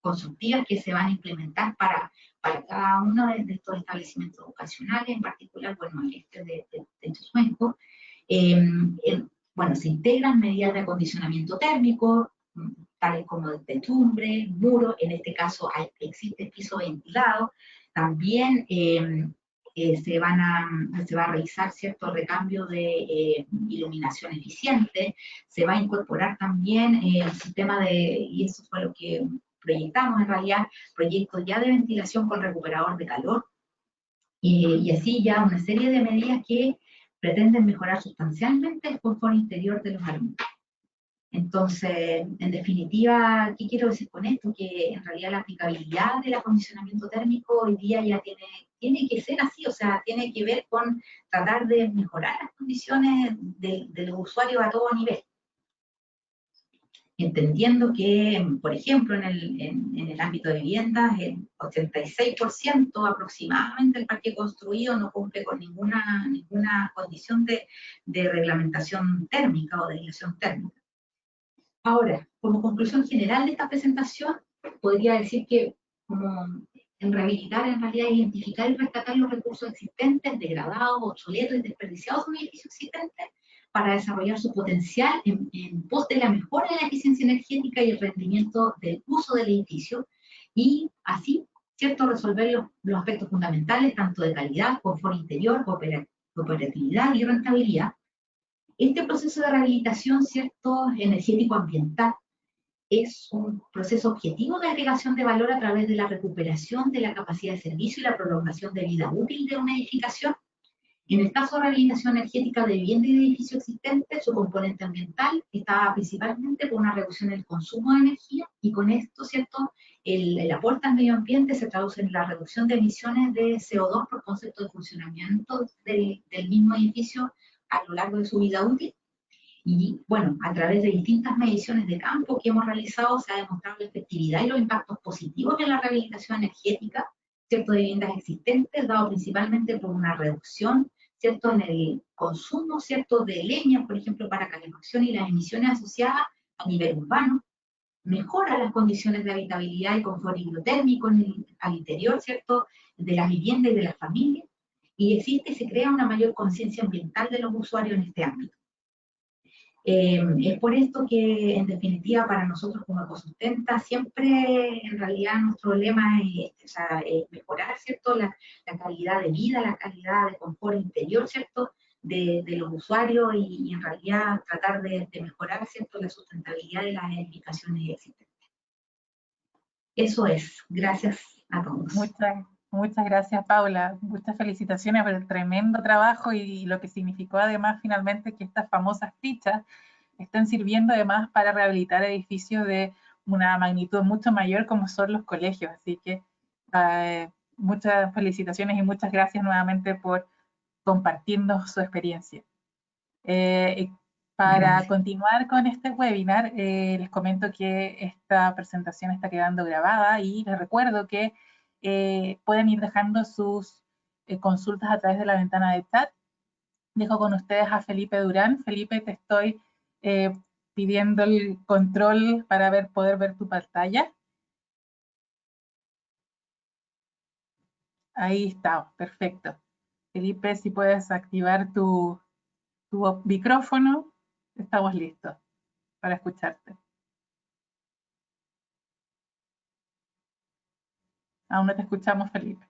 constructivas que se van a implementar para cada uno de estos establecimientos educacionales, en particular, bueno, este de Chuzuenco. Bueno, se integran medidas de acondicionamiento térmico, tales como de techumbre, muro, en este caso existe piso ventilado. También se va a realizar cierto recambio de iluminación eficiente, se va a incorporar también el sistema y eso fue lo que proyectamos en realidad, proyectos ya de ventilación con recuperador de calor, y así ya una serie de medidas que pretenden mejorar sustancialmente el confort interior de los alumnos. Entonces, en definitiva, ¿qué quiero decir con esto? Que en realidad la aplicabilidad del acondicionamiento térmico hoy día ya tiene que ser así, o sea, tiene que ver con tratar de mejorar las condiciones de los usuarios a todo nivel. Entendiendo que, por ejemplo, en el ámbito de viviendas, el 86% aproximadamente del parque construido no cumple con ninguna condición de reglamentación térmica o de aislación térmica. Ahora, como conclusión general de esta presentación, podría decir que como en rehabilitar, en realidad, identificar y rescatar los recursos existentes, degradados, obsoletos y desperdiciados de un edificio existente, para desarrollar su potencial en pos de la mejora de la eficiencia energética y el rendimiento del uso del edificio, y así, ¿cierto?, resolver los aspectos fundamentales, tanto de calidad, confort interior, cooperatividad y rentabilidad. Este proceso de rehabilitación, ¿cierto?, energético-ambiental, es un proceso objetivo de agregación de valor a través de la recuperación de la capacidad de servicio y la prolongación de vida útil de una edificación. En el caso de rehabilitación energética de vivienda y de edificio existente, su componente ambiental está principalmente por una reducción del consumo de energía, y con esto, ¿cierto?, el aporte al medio ambiente se traduce en la reducción de emisiones de CO2 por concepto de funcionamiento del mismo edificio a lo largo de su vida útil. Y bueno, a través de distintas mediciones de campo que hemos realizado, se ha demostrado la efectividad y los impactos positivos de la rehabilitación energética, ¿cierto?, de viviendas existentes, dado principalmente por una reducción, ¿cierto?, en el consumo, ¿cierto?, de leña, por ejemplo, para calefacción y las emisiones asociadas a nivel urbano, mejora las condiciones de habitabilidad y confort hidrotérmico al interior, ¿cierto?, de las viviendas y de las familias, y existe y se crea una mayor conciencia ambiental de los usuarios en este ámbito. Es por esto que, en definitiva, para nosotros como Ecosustenta, siempre en realidad nuestro lema es mejorar, ¿cierto?, la calidad de vida, la calidad de confort interior, ¿cierto?, de los usuarios, y en realidad tratar de mejorar, ¿cierto?, la sustentabilidad de las edificaciones existentes. Eso es. Gracias a todos. Muchas gracias, Paula. Muchas felicitaciones por el tremendo trabajo y lo que significó además finalmente que estas famosas fichas estén sirviendo además para rehabilitar edificios de una magnitud mucho mayor como son los colegios. Así que muchas felicitaciones y muchas gracias nuevamente por compartirnos su experiencia. Para continuar con este webinar, les comento que esta presentación está quedando grabada, y les recuerdo que pueden ir dejando sus consultas a través de la ventana de chat. Dejo con ustedes a Felipe Durán. Felipe, te estoy pidiendo el control para poder ver tu pantalla. Ahí está, perfecto. Felipe, si puedes activar tu micrófono, estamos listos para escucharte. Aún no te escuchamos, Felipe.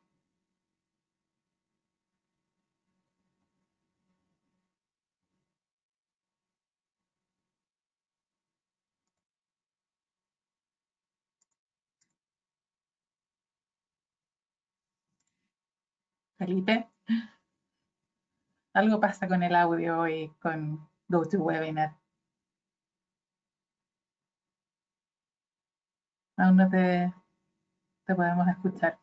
Felipe. Algo pasa con el audio y con GoToWebinar. Aún no te podemos escuchar.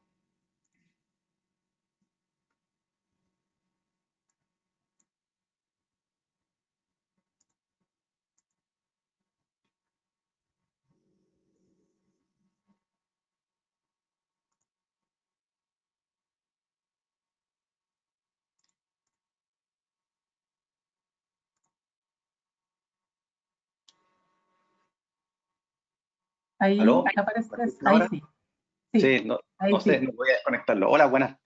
Ahí ¿Aló? ¿Me apareces, escuchan ahí ahora? sí, Sí, no, ahí no sé, sí. no voy a desconectarlo. Hola, buenas.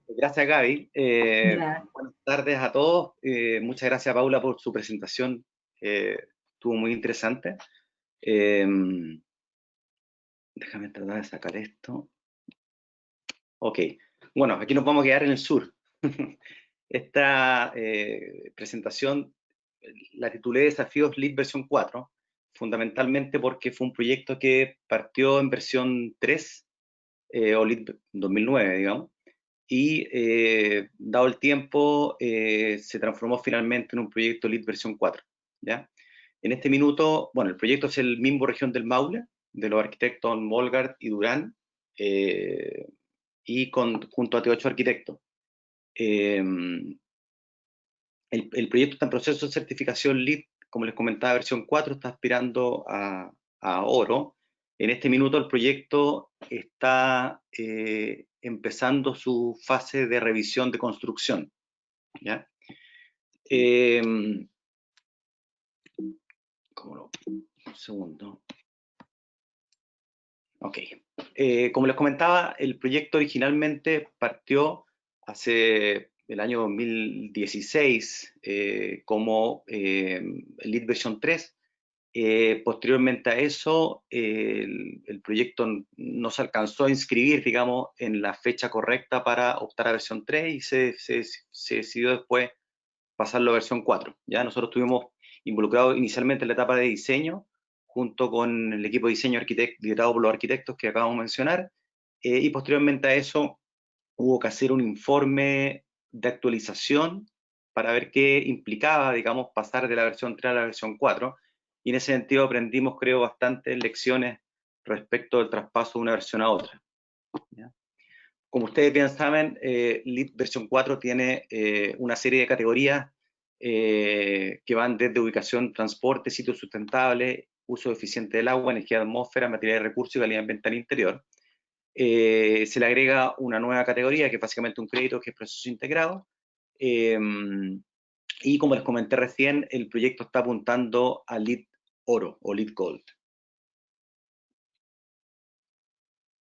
Gracias, Gaby. Ya, Buenas tardes a todos. Muchas gracias, Paula, por su presentación. Estuvo muy interesante. Eh, Déjame tratar de sacar esto. Ok. Bueno, aquí nos vamos a quedar en el sur. Esta presentación la titulé Desafíos Lead versión 4, fundamentalmente porque fue un proyecto que partió en versión 3, o Lead 2009, digamos, y dado el tiempo se transformó finalmente en un proyecto Lead versión 4, ¿ya? En este minuto, bueno, el proyecto es el MIMBO Región del Maule, de los arquitectos Molgard y Durán, y junto a T8 Arquitectos. Eh, el proyecto está en proceso de certificación LEED, como les comentaba, versión 4, está aspirando a oro. En este minuto el proyecto está empezando su fase de revisión de construcción, ¿ya? ¿Cómo no? Un segundo. Ok. Como les comentaba, el proyecto originalmente partió hace el año 2016 como Lead versión 3. Posteriormente a eso, el proyecto no se alcanzó a inscribir, digamos, en la fecha correcta para optar a versión 3 y se decidió después pasarlo a versión 4. Ya nosotros estuvimos involucrados inicialmente en la etapa de diseño, junto con el equipo de diseño liderado por los arquitectos que acabamos de mencionar, y posteriormente a eso hubo que hacer un informe de actualización para ver qué implicaba, digamos, pasar de la versión 3 a la versión 4, y en ese sentido aprendimos, creo, bastantes lecciones respecto del traspaso de una versión a otra, ¿ya? Como ustedes bien saben, LEED versión 4 tiene una serie de categorías que van desde ubicación, transporte, sitio sustentable, uso eficiente del agua, energía de atmósfera, materiales de recursos y calidad ambiental interior. Se le agrega una nueva categoría que es básicamente un crédito que es proceso integrado. Y como les comenté recién, el proyecto está apuntando a LEED Oro o LEED Gold.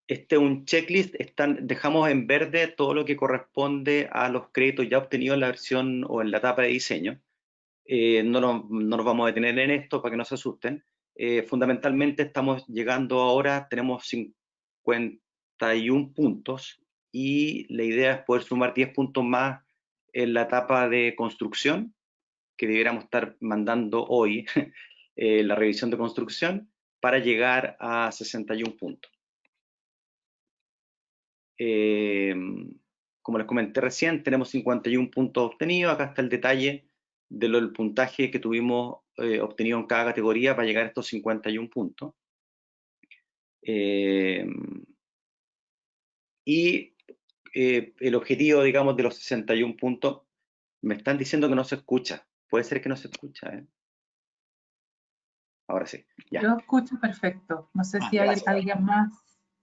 Este es un checklist, dejamos en verde todo lo que corresponde a los créditos ya obtenidos en la versión o en la etapa de diseño. No nos vamos a detener en esto para que no se asusten. Fundamentalmente estamos llegando ahora, tenemos 51 puntos y la idea es poder sumar 10 puntos más en la etapa de construcción, que debiéramos estar mandando hoy, la revisión de construcción, para llegar a 61 puntos. Como les comenté recién, tenemos 51 puntos obtenidos. Acá está el detalle del puntaje que tuvimos obtenido en cada categoría para llegar a estos 51 puntos. Y el objetivo, digamos, de los 61 puntos, me están diciendo que no se escucha. Puede ser que no se escucha, ¿eh? Ahora sí, ya. yo escucho perfecto. No sé si hay Gracias. alguien más.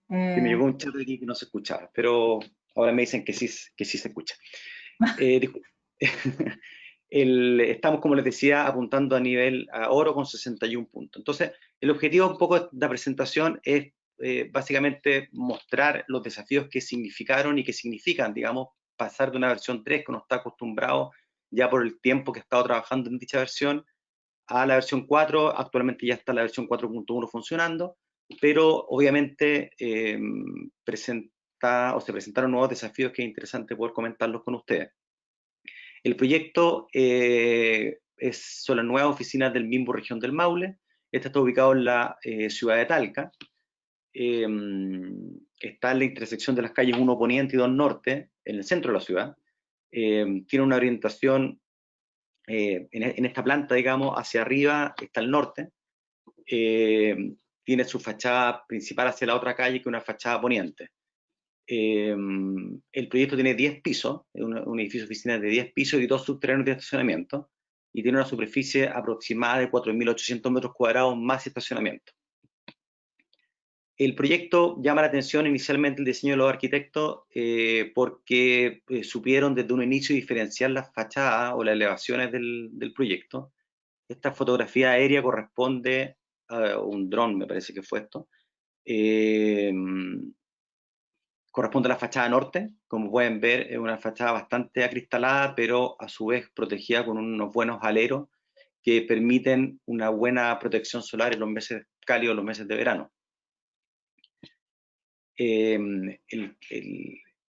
Que me llegó un chat aquí que no se escuchaba, pero ahora me dicen que sí se escucha. Estamos, como les decía, apuntando a nivel a oro con 61 puntos. Entonces, el objetivo un poco de la presentación es básicamente mostrar los desafíos que significaron y que significan, digamos, pasar de una versión 3 que uno está acostumbrado ya por el tiempo que he estado trabajando en dicha versión a la versión 4. Actualmente ya está la versión 4.1 funcionando, pero obviamente se presentaron nuevos desafíos que es interesante poder comentarlos con ustedes. El proyecto son las nuevas oficinas del MIMBO Región del Maule. Esta está ubicado en la ciudad de Talca. Está en la intersección de las calles 1 Poniente y 2 Norte, en el centro de la ciudad. tiene una orientación en esta planta, digamos, hacia arriba está el norte, tiene su fachada principal hacia la otra calle, que es una fachada poniente. El proyecto tiene 10 pisos, es un edificio de oficinas de 10 pisos y 2 subterráneos de estacionamiento, y tiene una superficie aproximada de 4.800 metros cuadrados más estacionamiento. El proyecto llama la atención inicialmente el diseño de los arquitectos porque supieron desde un inicio diferenciar las fachadas o las elevaciones del proyecto. Esta fotografía aérea corresponde a un dron, me parece que fue esto. Corresponde a la fachada norte. Como pueden ver, es una fachada bastante acristalada, pero a su vez protegida con unos buenos aleros que permiten una buena protección solar en los meses cálidos, los meses de verano.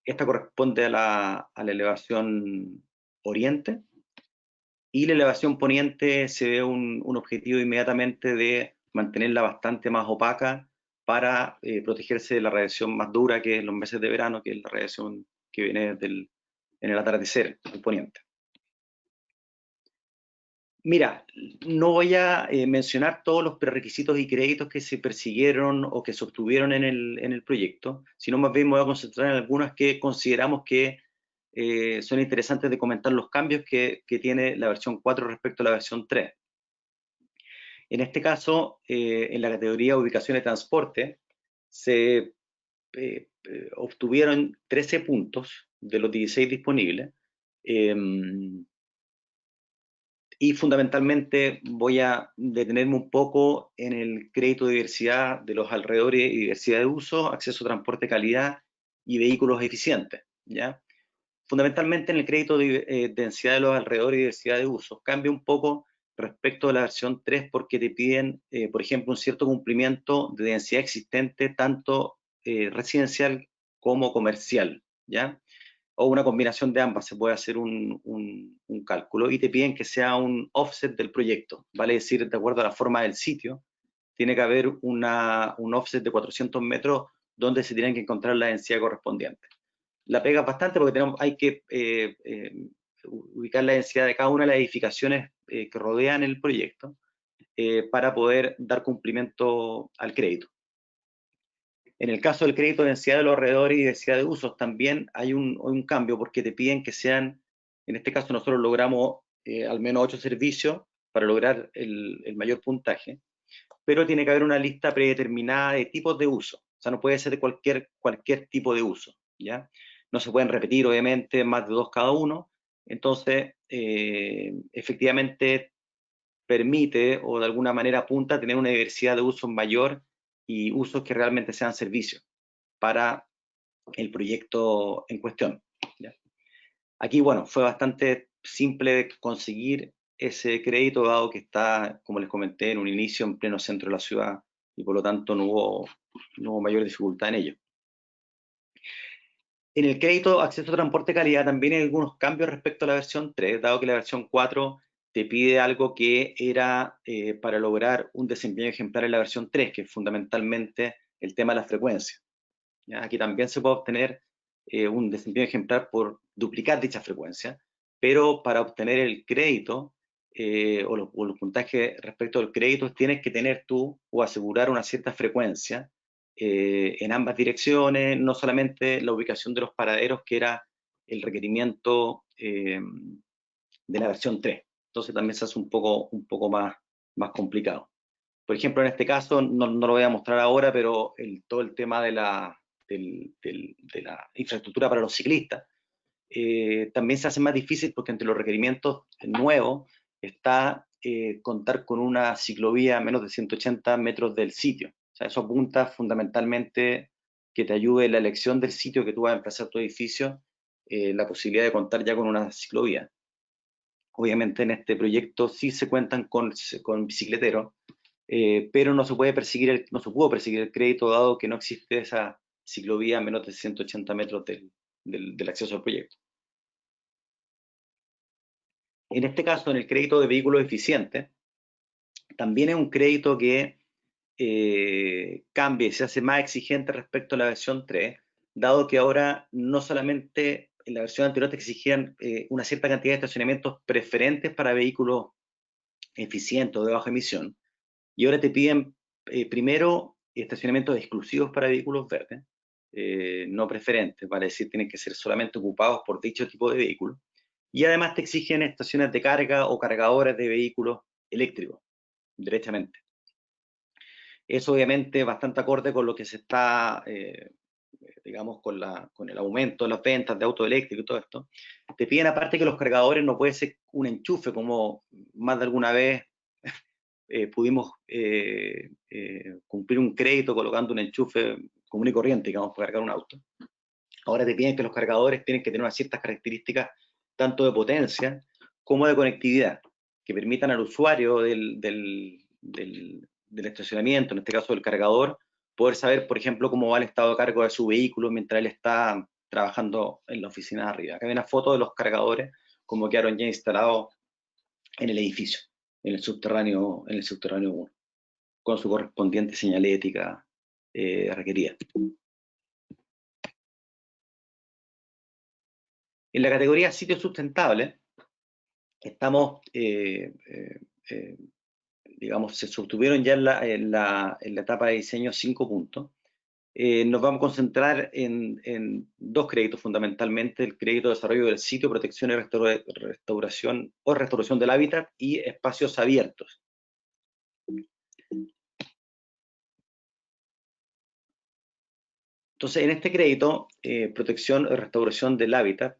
Esta corresponde a la elevación oriente, y la elevación poniente se ve un objetivo inmediatamente de mantenerla bastante más opaca para protegerse de la radiación más dura, que es los meses de verano, que es la radiación que viene en el atardecer, el poniente. Mira, no voy a mencionar todos los prerequisitos y créditos que se persiguieron o que se obtuvieron en el proyecto, sino más bien me voy a concentrar en algunas que consideramos que son interesantes de comentar los cambios que tiene la versión 4 respecto a la versión 3. En este caso, en la categoría ubicación de transporte, se obtuvieron 13 puntos de los 16 disponibles, y fundamentalmente voy a detenerme un poco en el crédito de diversidad de los alrededores y diversidad de uso, acceso a transporte de calidad y vehículos eficientes, ¿ya? Fundamentalmente en el crédito de densidad de los alrededores y diversidad de uso. Cambia un poco respecto a la versión 3 porque te piden, por ejemplo, un cierto cumplimiento de densidad existente, tanto residencial como comercial, ¿ya? O una combinación de ambas, se puede hacer un cálculo, y te piden que sea un offset del proyecto, vale decir, de acuerdo a la forma del sitio, tiene que haber un offset de 400 metros donde se tienen que encontrar la densidad correspondiente. La pega bastante porque hay que ubicar la densidad de cada una de las edificaciones que rodean el proyecto para poder dar cumplimiento al crédito. En el caso del crédito de densidad de los alrededores y densidad de usos, también hay un cambio porque te piden que sean, en este caso nosotros logramos al menos 8 servicios para lograr el mayor puntaje, pero tiene que haber una lista predeterminada de tipos de uso, o sea, no puede ser de cualquier tipo de uso, ¿ya? No se pueden repetir, obviamente, más de 2 cada uno, entonces, efectivamente, permite o de alguna manera apunta a tener una diversidad de usos mayor y usos que realmente sean servicios para el proyecto en cuestión, ¿ya? Aquí, bueno, fue bastante simple conseguir ese crédito, dado que está, como les comenté, en un inicio en pleno centro de la ciudad, y por lo tanto no hubo mayor dificultad en ello. En el crédito acceso a transporte de calidad también hay algunos cambios respecto a la versión 3, dado que la versión 4 te pide algo que era para lograr un desempeño ejemplar en la versión 3, que es fundamentalmente el tema de la frecuencia, ¿ya? Aquí también se puede obtener un desempeño ejemplar por duplicar dicha frecuencia, pero para obtener el crédito o los puntajes respecto al crédito tienes que tener tú o asegurar una cierta frecuencia en ambas direcciones, no solamente la ubicación de los paraderos, que era el requerimiento de la versión 3. Entonces también se hace un poco más complicado. Por ejemplo, en este caso, no lo voy a mostrar ahora, pero todo el tema de la infraestructura para los ciclistas también se hace más difícil porque entre los requerimientos nuevos está contar con una ciclovía a menos de 180 metros del sitio. O sea, eso apunta fundamentalmente que te ayude en la elección del sitio que tú vas a emplazar tu edificio, la posibilidad de contar ya con una ciclovía. Obviamente en este proyecto sí se cuentan con bicicleteros, pero no se pudo perseguir el crédito dado que no existe esa ciclovía a menos de 180 metros del acceso al proyecto. En este caso, en el crédito de vehículos eficientes, también es un crédito que cambia y se hace más exigente respecto a la versión 3, dado que ahora no solamente la versión anterior te exigían una cierta cantidad de estacionamientos preferentes para vehículos eficientes o de baja emisión, y ahora te piden primero estacionamientos exclusivos para vehículos verdes, no preferentes, vale decir, tienen que ser solamente ocupados por dicho tipo de vehículos, y además te exigen estaciones de carga o cargadores de vehículos eléctricos, derechamente. Es obviamente bastante acorde con lo que se está, digamos, con el aumento de las ventas de autos eléctricos y todo esto. Te piden aparte que los cargadores no puede ser un enchufe, como más de alguna vez pudimos cumplir un crédito colocando un enchufe común y corriente, digamos, para cargar un auto. Ahora te piden que los cargadores tienen que tener unas ciertas características, tanto de potencia como de conectividad, que permitan al usuario del estacionamiento, en este caso del cargador, poder saber, por ejemplo, cómo va el estado de carga de su vehículo mientras él está trabajando en la oficina de arriba. Acá hay una foto de los cargadores, como quedaron ya instalados en el edificio, en el subterráneo 1, con su correspondiente señalética requerida. En la categoría sitios sustentables, estamos, digamos, se obtuvieron ya en la etapa de diseño 5 puntos. Nos vamos a concentrar en 2 créditos fundamentalmente: el crédito de desarrollo del sitio, protección y restauración del hábitat, y espacios abiertos. Entonces, en este crédito, protección y restauración del hábitat,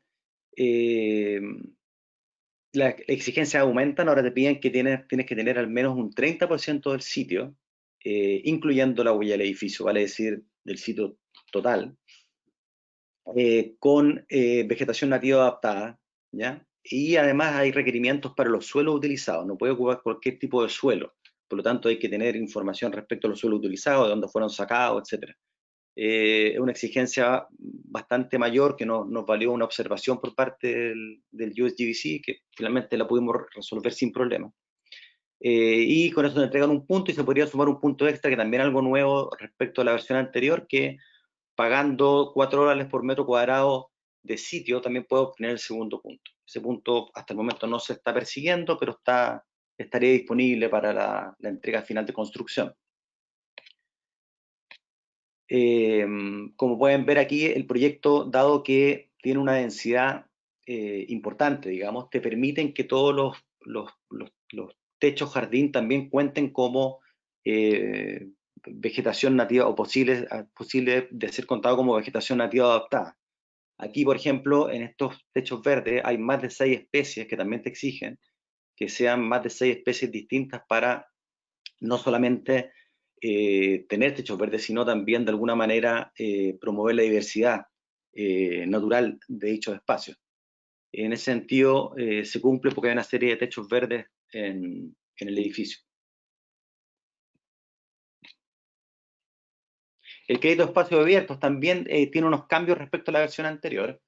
las exigencias aumentan. Ahora te piden que tienes que tener al menos un 30% del sitio, incluyendo la huella del edificio, vale decir, del sitio total, con vegetación nativa adaptada, ¿ya? Y además hay requerimientos para los suelos utilizados, no puede ocupar cualquier tipo de suelo, por lo tanto hay que tener información respecto a los suelos utilizados, de dónde fueron sacados, etc. Es una exigencia bastante mayor que nos valió una observación por parte del USGBC, que finalmente la pudimos resolver sin problema. Y con eso nos entregan un punto, y se podría sumar un punto extra, que también es algo nuevo respecto a la versión anterior, que pagando $4 por metro cuadrado de sitio también puedo obtener el segundo punto. Ese punto hasta el momento no se está persiguiendo, pero estaría disponible para la entrega final de construcción. Como pueden ver aquí, el proyecto, dado que tiene una densidad importante, digamos, te permiten que todos los techos jardín también cuenten como vegetación nativa, o posible de ser contado como vegetación nativa adaptada. Aquí, por ejemplo, en estos techos verdes hay más de 6 especies que también te exigen que sean más de 6 especies distintas para no solamente tener techos verdes, sino también de alguna manera promover la diversidad natural de dichos espacios. En ese sentido se cumple porque hay una serie de techos verdes en el edificio. El crédito de espacios abiertos también tiene unos cambios respecto a la versión anterior,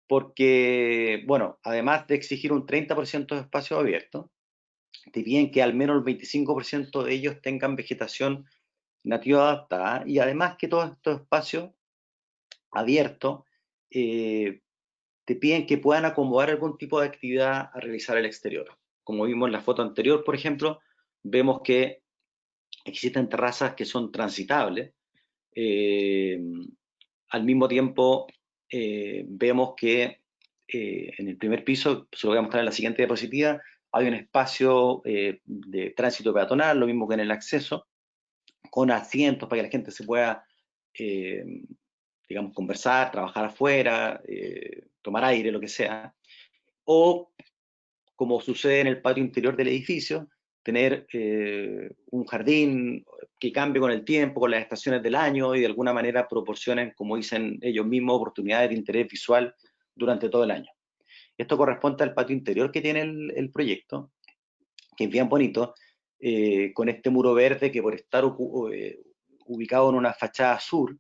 porque, bueno, además de exigir un 30% de espacios abiertos, te piden que al menos el 25% de ellos tengan vegetación nativa adaptada, y además que todos estos espacios abiertos te piden que puedan acomodar algún tipo de actividad a realizar al exterior. Como vimos en la foto anterior, por ejemplo, vemos que existen terrazas que son transitables. Al mismo tiempo, vemos que en el primer piso, se lo voy a mostrar en la siguiente diapositiva, hay un espacio de tránsito peatonal, lo mismo que en el acceso, con asientos para que la gente se pueda, digamos, conversar, trabajar afuera, tomar aire, lo que sea. O, como sucede en el patio interior del edificio, tener un jardín que cambie con el tiempo, con las estaciones del año, y de alguna manera proporcionen, como dicen ellos mismos, oportunidades de interés visual durante todo el año. Esto corresponde al patio interior que tiene el proyecto, que es bien bonito, con este muro verde que, por estar ubicado en una fachada sur,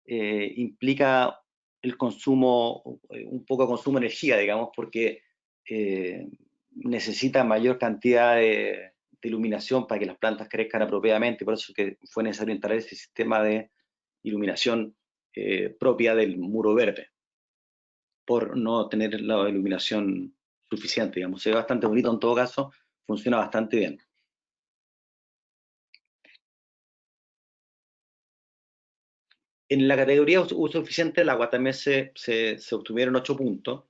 implica el consumo, un poco de consumo de energía, digamos, porque necesita mayor cantidad de iluminación para que las plantas crezcan apropiadamente. Por eso que fue necesario instalar ese sistema de iluminación propia del muro verde. por no tener la iluminación suficiente, digamos. Se ve bastante bonito en todo caso, funciona bastante bien. En la categoría uso eficiente del agua también se obtuvieron 8 puntos,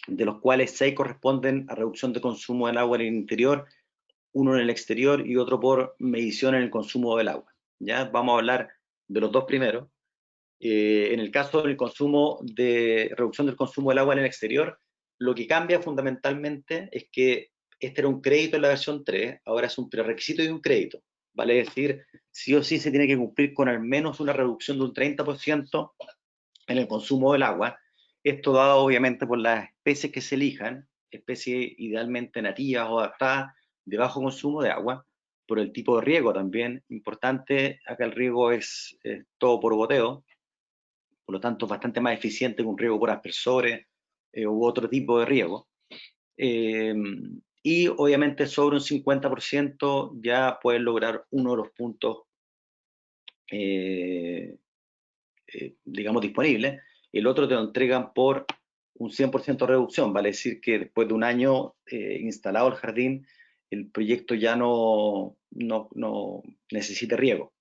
de los cuales 6 corresponden a reducción de consumo del agua en el interior, 1 en el exterior y otro por medición en el consumo del agua. ¿Ya? Vamos a hablar de los dos primeros. En el caso del consumo de reducción del consumo del agua en el exterior, lo que cambia fundamentalmente es que este era un crédito en la versión 3, ahora es un prerequisito y un crédito. Vale decir, sí o sí se tiene que cumplir con al menos una reducción de un 30% en el consumo del agua. Esto dado obviamente por las especies que se elijan, especies idealmente nativas o adaptadas de bajo consumo de agua, por el tipo de riego también. Importante, acá el riego es todo por goteo, por lo tanto es bastante más eficiente que un riego por aspersores u otro tipo de riego. Y obviamente sobre un 50% ya puedes lograr uno de los puntos, digamos, disponibles. El otro te lo entregan por un 100% de reducción, vale decir que después de un año instalado el jardín, el proyecto ya no necesita riego.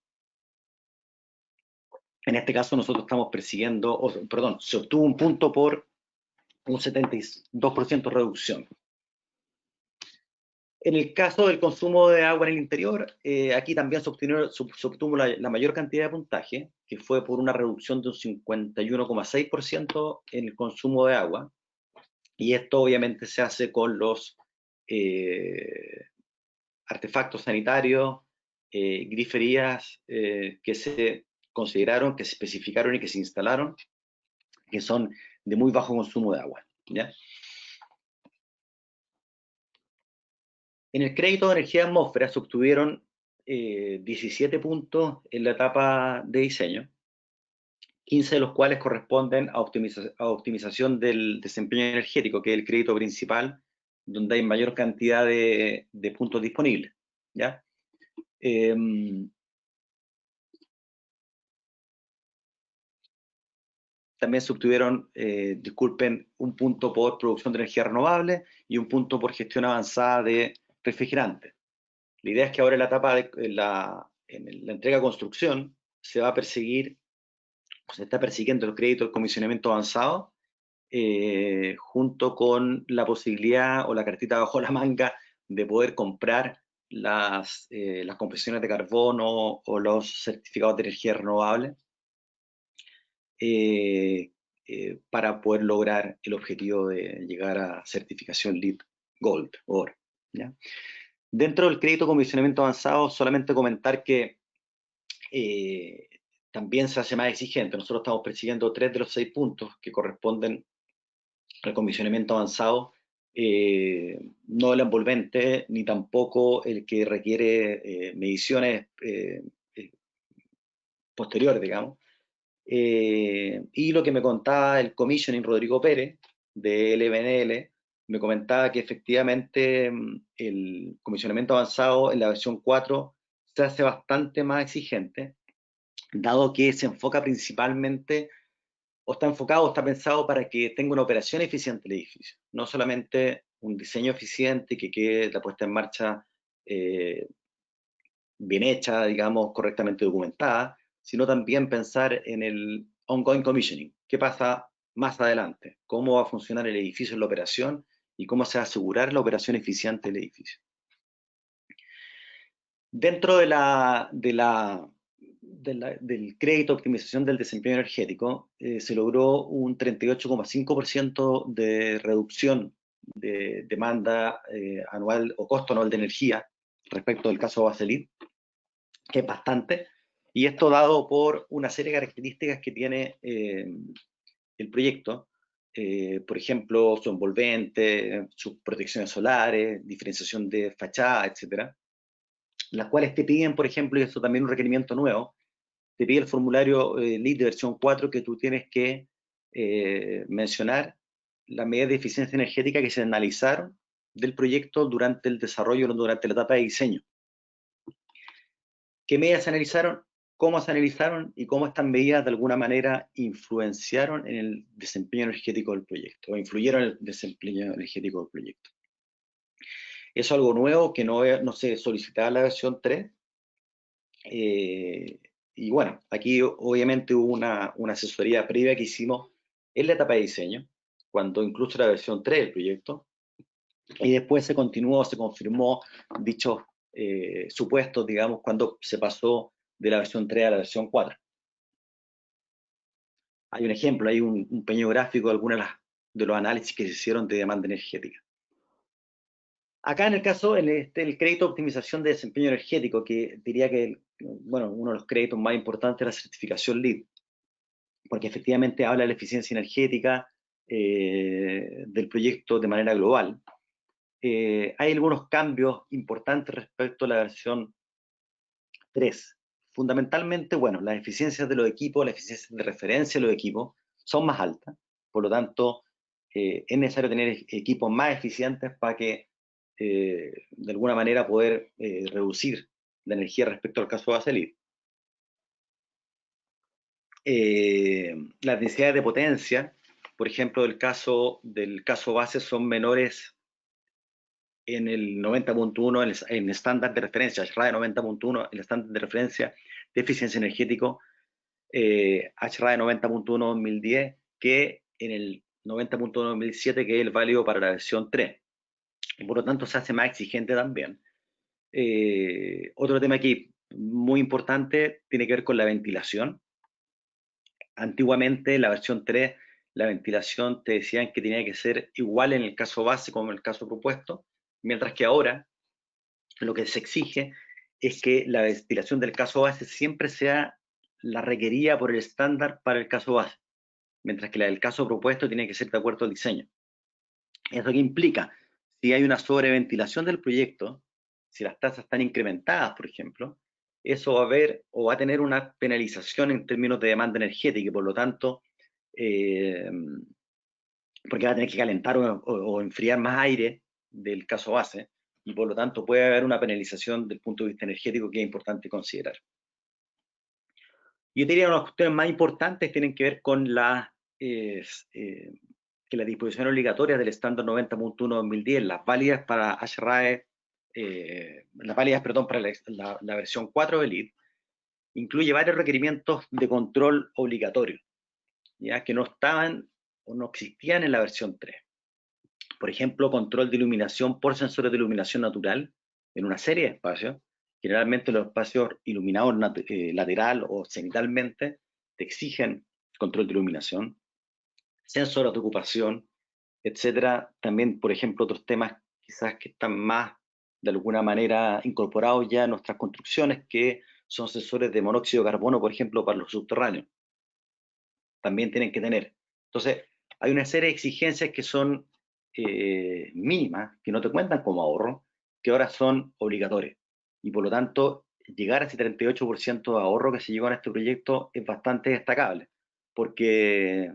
En este caso nosotros estamos persiguiendo, perdón, se obtuvo un punto por un 72% de reducción. En el caso del consumo de agua en el interior, aquí también se obtuvo la mayor cantidad de puntaje, que fue por una reducción de un 51,6% en el consumo de agua, y esto obviamente se hace con los artefactos sanitarios, griferías que se consideraron, que se especificaron y que se instalaron, que son de muy bajo consumo de agua, ¿ya? En el crédito de energía de atmósfera se obtuvieron 17 puntos en la etapa de diseño, 15 de los cuales corresponden a optimización del desempeño energético, que es el crédito principal, donde hay mayor cantidad de puntos disponibles, ¿ya? También se obtuvieron, disculpen, un punto por producción de energía renovable y un punto por gestión avanzada de refrigerantes. La idea es que ahora en la etapa en la entrega de construcción se va a perseguir, se está persiguiendo el crédito del comisionamiento avanzado, junto con la posibilidad o la cartita bajo la manga de poder comprar las compresiones de carbono o los certificados de energía renovable para poder lograr el objetivo de llegar a certificación LEED Gold, Oro, ¿ya? Dentro del crédito comisionamiento avanzado, solamente comentar que también se hace más exigente. Nosotros estamos persiguiendo 3 de los 6 puntos que corresponden al comisionamiento avanzado, no el envolvente, ni tampoco el que requiere mediciones posteriores, digamos. Y lo que me contaba el commissioning Rodrigo Pérez, de LBNL, me comentaba que efectivamente el comisionamiento avanzado en la versión 4 se hace bastante más exigente, dado que se enfoca principalmente, o está enfocado o está pensado para que tenga una operación eficiente el edificio, no solamente un diseño eficiente que quede la puesta en marcha bien hecha, digamos, correctamente documentada, sino también pensar en el ongoing commissioning. ¿Qué pasa más adelante? ¿Cómo va a funcionar el edificio en la operación? Y cómo se va a asegurar la operación eficiente del edificio. Dentro del crédito de optimización del desempeño energético, se logró un 38,5% de reducción de demanda anual o costo anual de energía respecto del caso Baselit, que es bastante, y esto dado por una serie de características que tiene el proyecto, por ejemplo, su envolvente, sus protecciones solares, diferenciación de fachada, etcétera, las cuales te piden, por ejemplo, y esto también es un requerimiento nuevo, te pide el formulario LEED de versión 4 que tú tienes que mencionar las medidas de eficiencia energética que se analizaron del proyecto durante el desarrollo, durante la etapa de diseño. ¿Qué medidas se analizaron? cómo se analizaron y cómo estas medidas de alguna manera influenciaron en el desempeño energético del proyecto, o influyeron en el desempeño energético del proyecto. Es algo nuevo que no se solicitaba en la versión 3. Y bueno, aquí obviamente hubo una asesoría previa que hicimos en la etapa de diseño, cuando incluso la versión 3 del proyecto, y después se continuó, se confirmó dichos supuestos, digamos, cuando se pasó de la versión 3 a la versión 4. Hay un ejemplo, hay un pequeño gráfico de algunos de los análisis que se hicieron de demanda energética. Acá en el caso, el crédito de optimización de desempeño energético, que diría que, bueno, uno de los créditos más importantes es la certificación LEED, porque efectivamente habla de la eficiencia energética del proyecto de manera global. Hay algunos cambios importantes respecto a la versión 3. Fundamentalmente, bueno, las eficiencias de los equipos, las eficiencias de referencia de los equipos son más altas, por lo tanto, es necesario tener equipos más eficientes para que, de alguna manera, poder reducir la energía respecto al caso base LEED. Las densidades de potencia, por ejemplo, del caso base son menores en el 90.1, en estándar de referencia, HRAE 90.1, el estándar de referencia de eficiencia energético, HRAE 90.1 2010, que en el 90.1 2007, que es el válido para la versión 3. Y por lo tanto se hace más exigente también. Otro tema aquí muy importante tiene que ver con la ventilación. Antiguamente, la versión 3, la ventilación te decían que tenía que ser igual en el caso base como en el caso propuesto, mientras que ahora lo que se exige es que la ventilación del caso base siempre sea la requerida por el estándar para el caso base, mientras que la del caso propuesto tiene que ser de acuerdo al diseño. ¿Eso qué implica? Si hay una sobreventilación del proyecto, si las tasas están incrementadas, por ejemplo, eso va a haber o va a tener una penalización en términos de demanda energética y por lo tanto, porque va a tener que calentar o enfriar más aire del caso base y por lo tanto puede haber una penalización del punto de vista energético que es importante considerar. Yo diría que las cuestiones más importantes tienen que ver con que las disposiciones obligatorias del estándar 90.1-2010, las válidas para HRAE, las válidas, perdón, para la versión 4 del LEED, incluye varios requerimientos de control obligatorio, ya que no estaban o no existían en la versión 3. Por ejemplo, control de iluminación por sensores de iluminación natural en una serie de espacios. Generalmente los espacios iluminados lateral o cenitalmente te exigen control de iluminación, sensores de ocupación, etcétera. También, por ejemplo, otros temas quizás que están más de alguna manera incorporados ya en nuestras construcciones, que son sensores de monóxido de carbono, por ejemplo, para los subterráneos. También tienen que tener. Entonces, hay una serie de exigencias que son mínimas, que no te cuentan como ahorro, que ahora son obligatorias. Y por lo tanto, llegar a ese 38% de ahorro que se llegó en este proyecto es bastante destacable, porque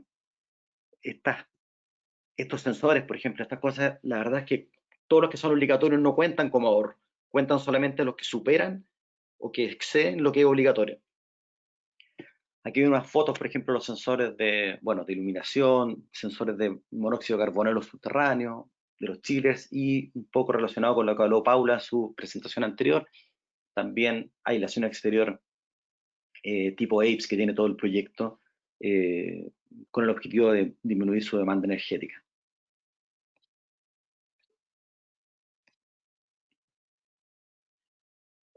estos sensores, por ejemplo, estas cosas, la verdad es que todos los que son obligatorios no cuentan como ahorro, cuentan solamente los que superan o que exceden lo que es obligatorio. Aquí hay unas fotos, por ejemplo, los sensores de iluminación, sensores de monóxido de carbono en los subterráneos, de los chillers, y un poco relacionado con lo que habló Paula en su presentación anterior, también aislación exterior tipo APES que tiene todo el proyecto, con el objetivo de disminuir su demanda energética.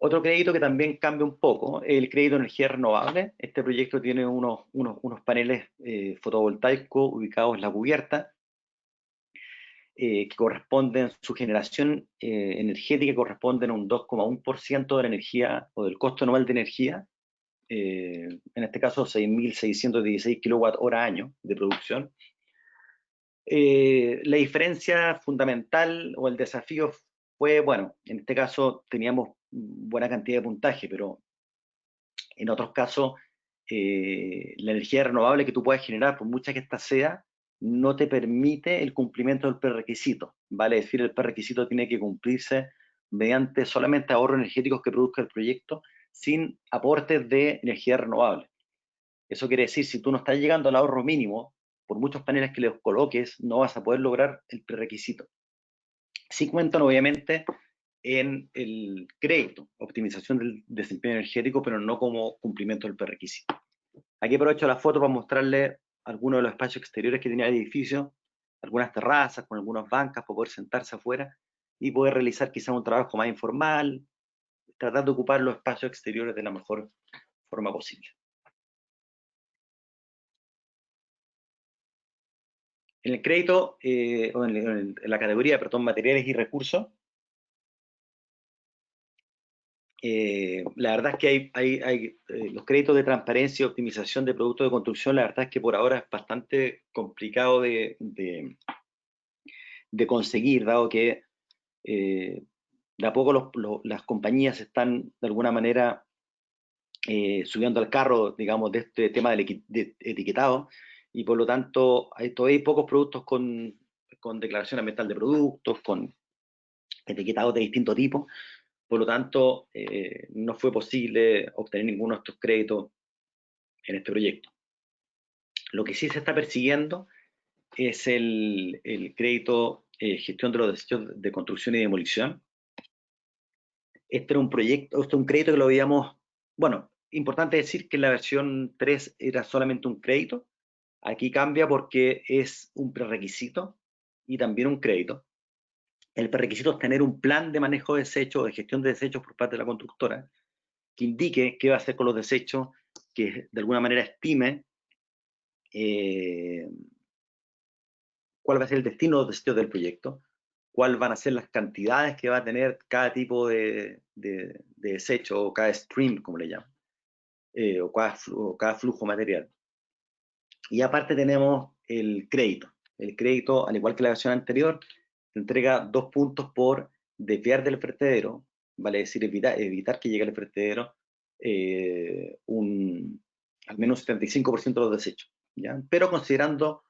Otro crédito que también cambia un poco, el crédito de energía renovable. Este proyecto tiene unos paneles fotovoltaicos ubicados en la cubierta, que corresponden, su generación energética corresponden a un 2,1% de la energía o del costo anual de energía, en este caso 6.616 kWh año de producción. La diferencia fundamental o el desafío fue, bueno, en este caso teníamos buena cantidad de puntaje, pero en otros casos la energía renovable que tú puedes generar, por mucha que ésta sea, no te permite el cumplimiento del prerequisito. Vale decir, el prerequisito tiene que cumplirse mediante solamente ahorros energéticos que produzca el proyecto, sin aportes de energía renovable. Eso quiere decir, si tú no estás llegando al ahorro mínimo, por muchos paneles que les coloques, no vas a poder lograr el prerequisito. Sí cuentan, obviamente, en el crédito, optimización del desempeño energético, pero no como cumplimiento del prerequisito. Aquí aprovecho la foto para mostrarles algunos de los espacios exteriores que tenía el edificio, algunas terrazas con algunas bancas para poder sentarse afuera y poder realizar quizá un trabajo más informal, tratar de ocupar los espacios exteriores de la mejor forma posible. En el crédito, o en la categoría, perdón, materiales y recursos, la verdad es que hay los créditos de transparencia y optimización de productos de construcción, la verdad es que por ahora es bastante complicado de conseguir, dado que de a poco las compañías están de alguna manera subiendo al carro, digamos, de este tema del etiquetado, y por lo tanto todavía hay pocos productos con declaración ambiental de productos, con etiquetados de distinto tipo. Por lo tanto, no fue posible obtener ninguno de estos créditos en este proyecto. Lo que sí se está persiguiendo es el crédito gestión de los desechos de construcción y demolición. Este era un proyecto, este es un crédito que lo habíamos, bueno, importante decir que en la versión 3 era solamente un crédito. Aquí cambia porque es un prerequisito y también un crédito. El prerequisito es tener un plan de manejo de desechos, de gestión de desechos por parte de la constructora, que indique qué va a hacer con los desechos, que de alguna manera estime cuál va a ser el destino de los desechos del proyecto, cuáles van a ser las cantidades que va a tener cada tipo de desecho, o cada stream, como le llaman, o cada flujo material. Y aparte tenemos el crédito. El crédito, al igual que la versión anterior, te entrega 2 puntos por desviar del vertedero, vale decir, evitar que llegue al vertedero al menos 75% de los desechos, ¿ya? Pero considerando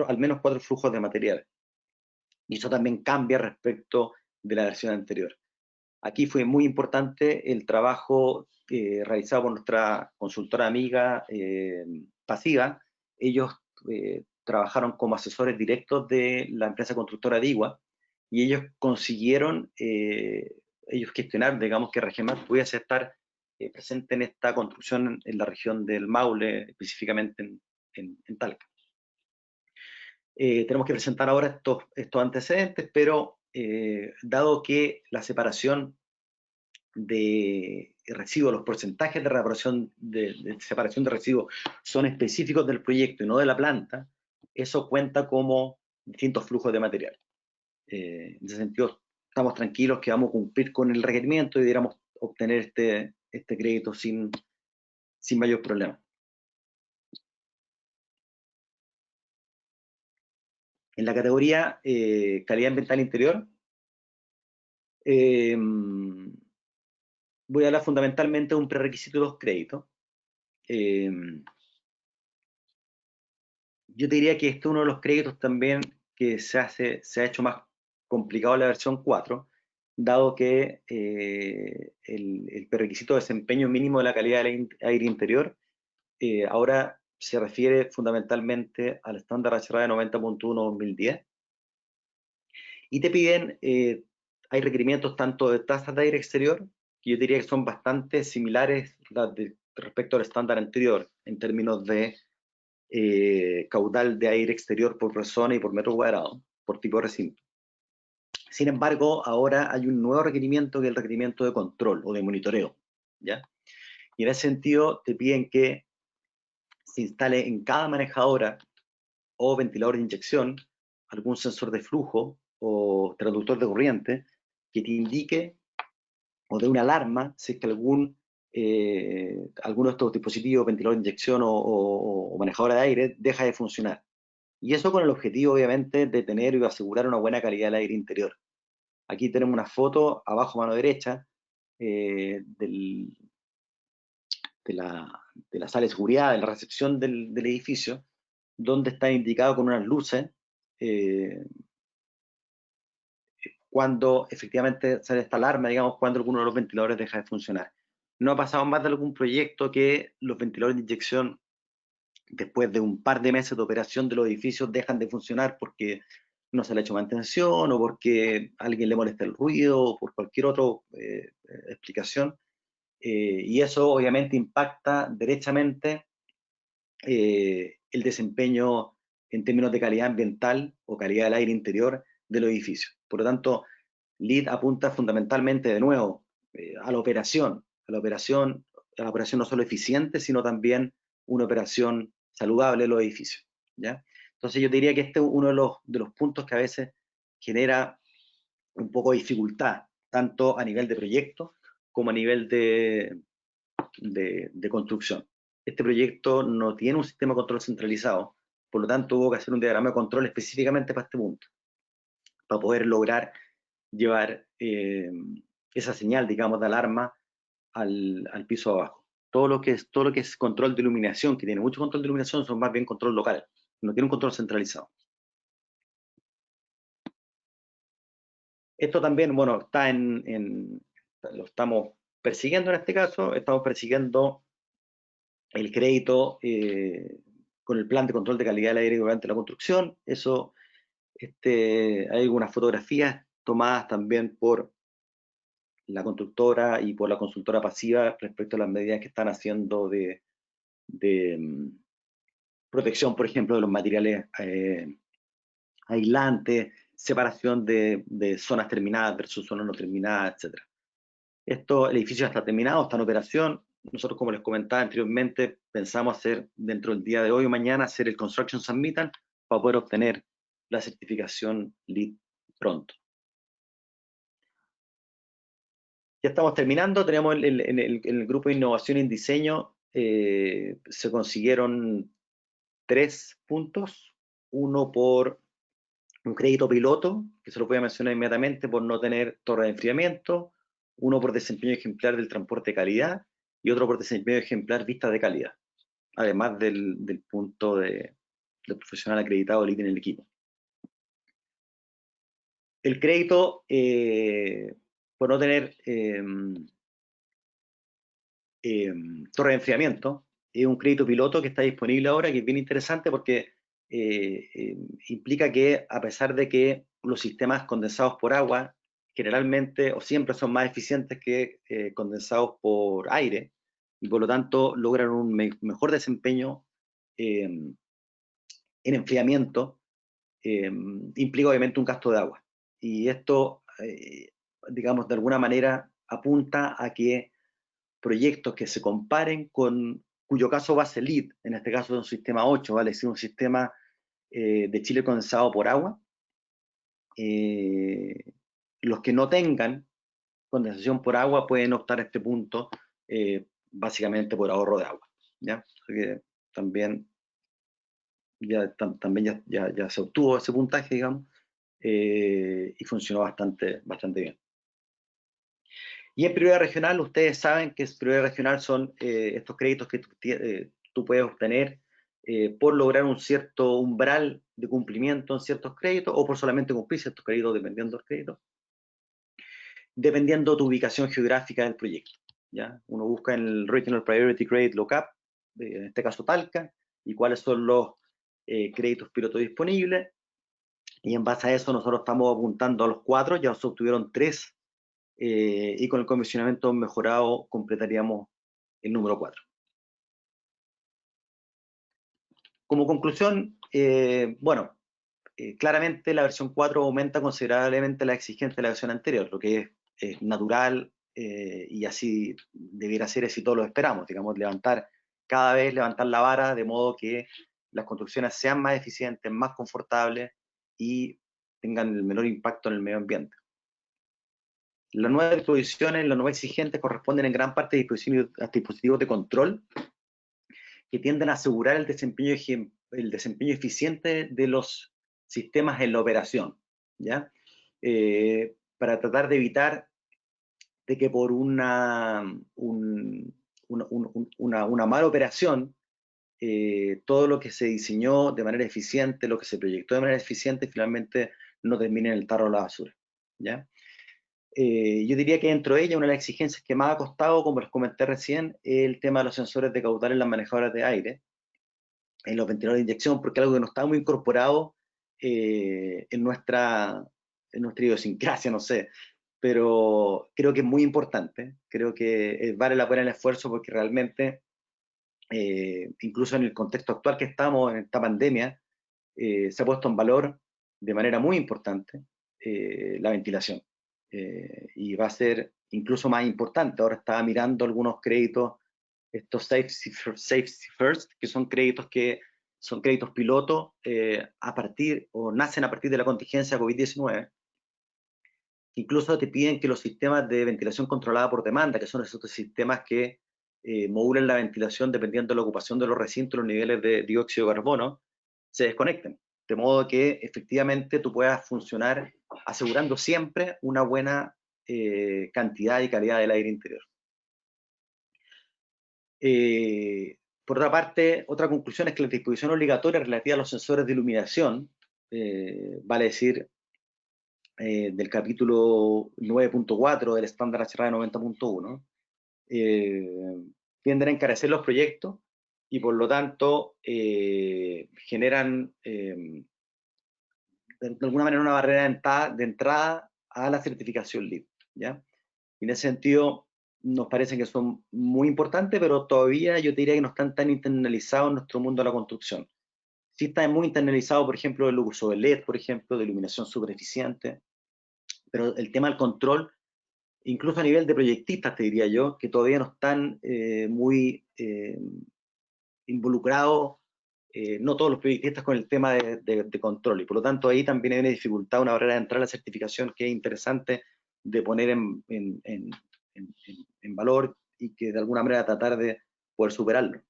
al menos 4 flujos de materiales. Y eso también cambia respecto de la versión anterior. Aquí fue muy importante el trabajo realizado por nuestra consultora amiga Pasiva. Ellos trabajaron como asesores directos de la empresa constructora Digua, y ellos consiguieron, ellos gestionar, digamos, que Regemat pudiese estar presente en esta construcción en la región del Maule, específicamente en Talca. Tenemos que presentar ahora estos antecedentes, pero dado que la separación de residuos, los porcentajes de de separación de residuos son específicos del proyecto y no de la planta, eso cuenta como distintos flujos de material. En ese sentido, estamos tranquilos que vamos a cumplir con el requerimiento y deberíamos obtener este crédito sin mayor problema. En la categoría calidad ambiental interior, voy a hablar fundamentalmente de un prerequisito de 2 créditos. Yo te diría que este es uno de los créditos también que se ha hecho más complicado en la versión 4, dado que el prerequisito de desempeño mínimo de la calidad del aire interior ahora se refiere fundamentalmente al estándar HRA de 90.1/2010, y te piden, hay requerimientos tanto de tasas de aire exterior, que yo diría que son bastante similares respecto al estándar anterior, en términos de caudal de aire exterior por persona y por metro cuadrado, por tipo de recinto. Sin embargo, ahora hay un nuevo requerimiento, que es el requerimiento de control o de monitoreo, ¿ya? Y en ese sentido te piden que se instale en cada manejadora o ventilador de inyección algún sensor de flujo o traductor de corriente que te indique o dé una alarma si es que alguno de estos dispositivos, ventilador de inyección o manejadora de aire, deja de funcionar. Y eso con el objetivo, obviamente, de tener y asegurar una buena calidad del aire interior. Aquí tenemos una foto, abajo a mano derecha, de la sala de seguridad, de la recepción del edificio, donde está indicado con unas luces cuando efectivamente sale esta alarma, digamos, cuando alguno de los ventiladores deja de funcionar. no ha pasado más de algún proyecto que los ventiladores de inyección, después de un par de meses de operación de los edificios, dejan de funcionar porque no se le ha hecho mantención o porque a alguien le molesta el ruido o por cualquier otra explicación. Y eso obviamente impacta derechamente el desempeño en términos de calidad ambiental o calidad del aire interior de los edificios. Por lo tanto, LEED apunta fundamentalmente de nuevo a la operación no solo eficiente, sino también una operación saludable de los edificios, ¿ya? Entonces yo diría que este es uno de los puntos que a veces genera un poco de dificultad, tanto a nivel de proyecto como a nivel de construcción. Este proyecto no tiene un sistema de control centralizado, por lo tanto hubo que hacer un diagrama de control específicamente para este punto, para poder lograr llevar esa señal, digamos, de alarma al piso abajo. Todo lo que es control de iluminación, que tiene mucho control de iluminación, son más bien control local, no tiene un control centralizado. Esto también, bueno, está lo estamos persiguiendo en este caso, estamos persiguiendo el crédito con el plan de control de calidad del aire durante la construcción. Eso, hay algunas fotografías tomadas también por la constructora y por la consultora pasiva respecto a las medidas que están haciendo de protección, por ejemplo, de los materiales aislantes, separación de zonas terminadas versus zonas no terminadas, etc. El edificio ya está terminado, está en operación. Nosotros, como les comentaba anteriormente, pensamos hacer dentro del día de hoy o mañana, hacer el Construction Submittal para poder obtener la certificación LEED pronto. Ya estamos terminando, tenemos en el grupo de innovación y diseño, se consiguieron 3 puntos, uno por un crédito piloto, que se lo voy a mencionar inmediatamente por no tener torre de enfriamiento, uno por desempeño ejemplar del transporte de calidad y otro por desempeño ejemplar vista de calidad, además del punto del profesional acreditado LEED en el equipo. El crédito, por no tener torre de enfriamiento, es un crédito piloto que está disponible ahora, que es bien interesante porque implica que, a pesar de que los sistemas condensados por agua generalmente o siempre son más eficientes que condensados por aire, y por lo tanto logran un mejor desempeño en enfriamiento, implica obviamente un gasto de agua. Y esto, digamos, de alguna manera apunta a que proyectos que se comparen cuyo caso va a ser LEED, en este caso es un sistema 8, ¿vale? Es un sistema de chile condensado por agua. Los que no tengan condensación por agua pueden optar a este punto básicamente por ahorro de agua, ¿ya? Así que también ya se obtuvo ese puntaje, digamos, y funcionó bastante bien. Y en prioridad regional, ustedes saben que prioridad regional son estos créditos que tú puedes obtener por lograr un cierto umbral de cumplimiento en ciertos créditos o por solamente cumplir ciertos créditos dependiendo del crédito, dependiendo de tu ubicación geográfica del proyecto, ¿ya? Uno busca en el Regional Priority Credit Lookup, en este caso Talca, y cuáles son los créditos piloto disponibles, y en base a eso nosotros estamos apuntando a los 4, ya se obtuvieron 3, y con el comisionamiento mejorado completaríamos el número 4. Como conclusión, bueno, claramente la versión 4 aumenta considerablemente la exigencia de la versión anterior, lo que es natural y así debiera ser, si todos lo esperamos, digamos, cada vez levantar la vara de modo que las construcciones sean más eficientes, más confortables y tengan el menor impacto en el medio ambiente. Las nuevas disposiciones, las nuevas exigentes corresponden en gran parte a dispositivos de control que tienden a asegurar el desempeño eficiente de los sistemas en la operación, ¿ya? Para tratar de evitar de que por una mala operación todo lo que se diseñó de manera eficiente, lo que se proyectó de manera eficiente, finalmente no termine en el tarro de la basura, ¿ya? Yo diría que dentro de ella una de las exigencias que más ha costado, como les comenté recién, es el tema de los sensores de caudal en las manejadoras de aire, en los ventiladores de inyección, porque es algo que no está muy incorporado en nuestra idiosincrasia, no sé, pero creo que es muy importante, creo que vale la pena el esfuerzo porque realmente, incluso en el contexto actual que estamos, en esta pandemia, se ha puesto en valor de manera muy importante la ventilación. Y va a ser incluso más importante. Ahora estaba mirando algunos créditos, estos Safety First, que son créditos piloto nacen a partir de la contingencia COVID-19. Incluso te piden que los sistemas de ventilación controlada por demanda, que son esos sistemas que modulan la ventilación dependiendo de la ocupación de los recintos, los niveles de dióxido de carbono, se desconecten, de modo que efectivamente tú puedas funcionar asegurando siempre una buena cantidad y calidad del aire interior. Por otra parte, otra conclusión es que la disposición obligatoria relativa a los sensores de iluminación, vale decir, del capítulo 9.4 del estándar HRA 90.1, tienden a encarecer los proyectos y por lo tanto generan de alguna manera una barrera de entrada a la certificación LEED, ¿ya? Y en ese sentido nos parece que son muy importantes, pero todavía yo te diría que no están tan internalizados en nuestro mundo de la construcción. Sí está muy internalizado, por ejemplo, el uso de LED, por ejemplo, de iluminación súper eficiente, pero el tema del control, incluso a nivel de proyectistas, te diría yo, que todavía no están muy involucrados, no todos los proyectistas, con el tema de control, y por lo tanto ahí también hay una dificultad, una barrera de entrada a la certificación que es interesante de poner en valor y que de alguna manera tratar de poder superarlo.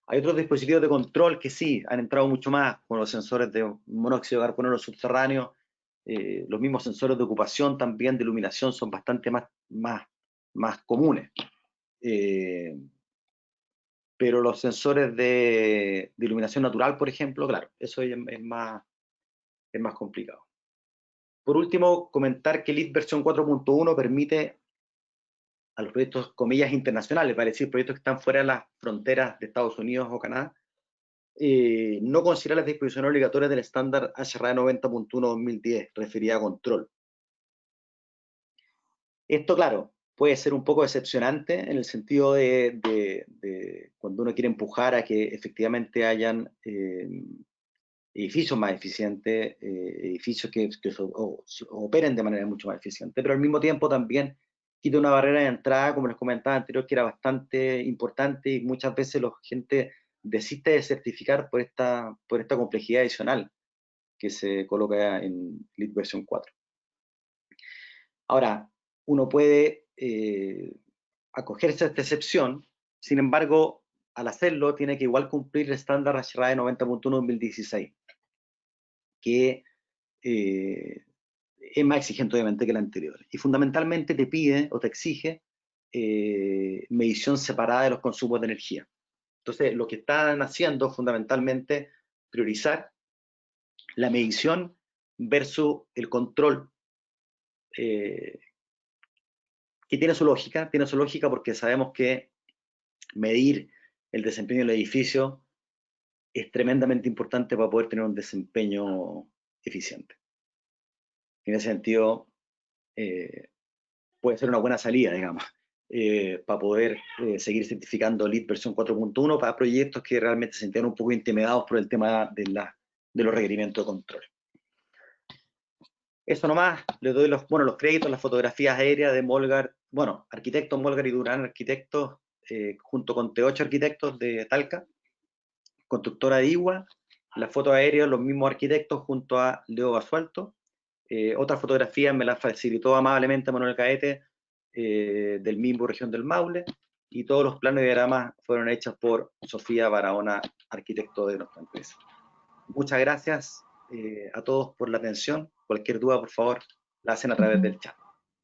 Hay otros dispositivos de control que sí han entrado mucho más, con los sensores de monóxido de carbono en los subterráneos, los mismos sensores de ocupación también, de iluminación, son bastante más comunes. Pero los sensores de iluminación natural, por ejemplo, claro, eso es más complicado. Por último, comentar que LEED versión 4.1 permite a los proyectos, comillas, internacionales, vale decir, proyectos que están fuera de las fronteras de Estados Unidos o Canadá, no considerar las disposiciones obligatorias del estándar HRA 90.1-2010, referida a control. Esto, claro, puede ser un poco decepcionante en el sentido de cuando uno quiere empujar a que efectivamente hayan edificios más eficientes, edificios que operen de manera mucho más eficiente, pero al mismo tiempo también quita una barrera de entrada, como les comentaba anterior, que era bastante importante, y muchas veces la gente desiste de certificar por esta complejidad adicional que se coloca en LEED versión 4. Ahora, uno puede acogerse a esta excepción, sin embargo, al hacerlo tiene que igual cumplir el estándar HRA 90.1-2016, que es más exigente obviamente que el anterior, y fundamentalmente te pide o te exige medición separada de los consumos de energía. Entonces, lo que están haciendo fundamentalmente priorizar la medición versus el control, que tiene su lógica porque sabemos que medir el desempeño del edificio es tremendamente importante para poder tener un desempeño eficiente. En ese sentido, puede ser una buena salida, digamos, para poder seguir certificando LEED versión 4.1 para proyectos que realmente se sienten un poco intimidados por el tema de los requerimientos de control. Eso nomás, les doy los créditos, las fotografías aéreas de Molgar, arquitectos Molgar y Durán Arquitectos, junto con T8 Arquitectos de Talca, constructora de Igua, las fotos aéreas, los mismos arquitectos junto a Leo Basualto. Otras fotografías me las facilitó amablemente Manuel Caete, del mismo región del Maule, y todos los planos y diagramas fueron hechos por Sofía Barahona, arquitecto de nuestra empresa. Muchas gracias a todos por la atención. Cualquier duda, por favor, la hacen a través del chat.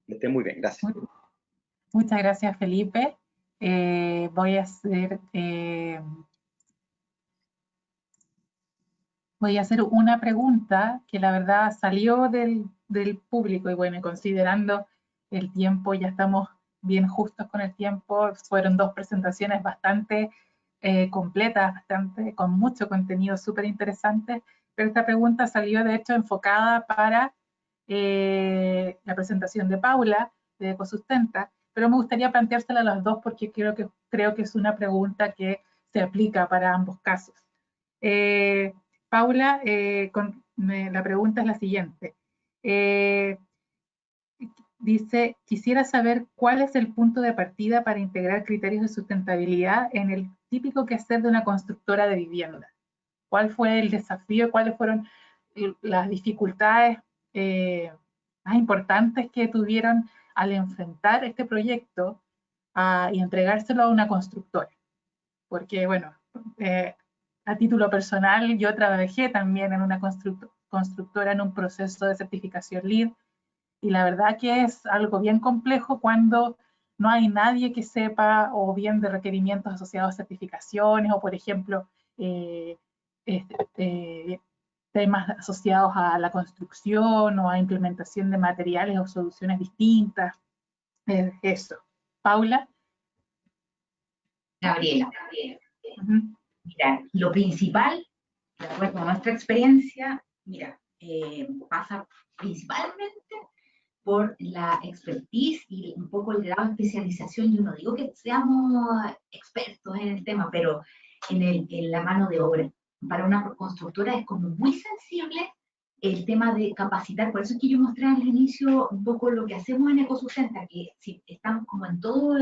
Que estén muy bien, gracias. Muchas gracias, Felipe. Voy a hacer Voy a hacer una pregunta que la verdad salió del público y bueno, considerando el tiempo, ya estamos bien justos con el tiempo, fueron 2 presentaciones bastante completas, bastante, con mucho contenido súper interesante, pero esta pregunta salió de hecho enfocada para la presentación de Paula, de Ecosustenta, pero me gustaría planteársela a las dos porque creo que es una pregunta que se aplica para ambos casos. Paula, la pregunta es la siguiente. Dice, quisiera saber cuál es el punto de partida para integrar criterios de sustentabilidad en el típico quehacer de una constructora de vivienda. ¿Cuál fue el desafío? ¿Cuáles fueron las dificultades más importantes que tuvieron al enfrentar este proyecto y entregárselo a una constructora? Porque, bueno, a título personal, yo trabajé también en una constructora en un proceso de certificación LEED y la verdad que es algo bien complejo cuando no hay nadie que sepa o bien de requerimientos asociados a certificaciones o, por ejemplo, eh, temas asociados a la construcción o a implementación de materiales o soluciones distintas. Eso. Paula. Gabriela, mira, lo principal, de acuerdo a nuestra experiencia, mira, pasa principalmente por la expertise y un poco el grado de especialización. Yo no digo que seamos expertos en el tema, pero en la mano de obra. Para una constructora es como muy sensible el tema de capacitar. Por eso es que yo mostré al inicio un poco lo que hacemos en Ecosustenta, que si estamos como en todo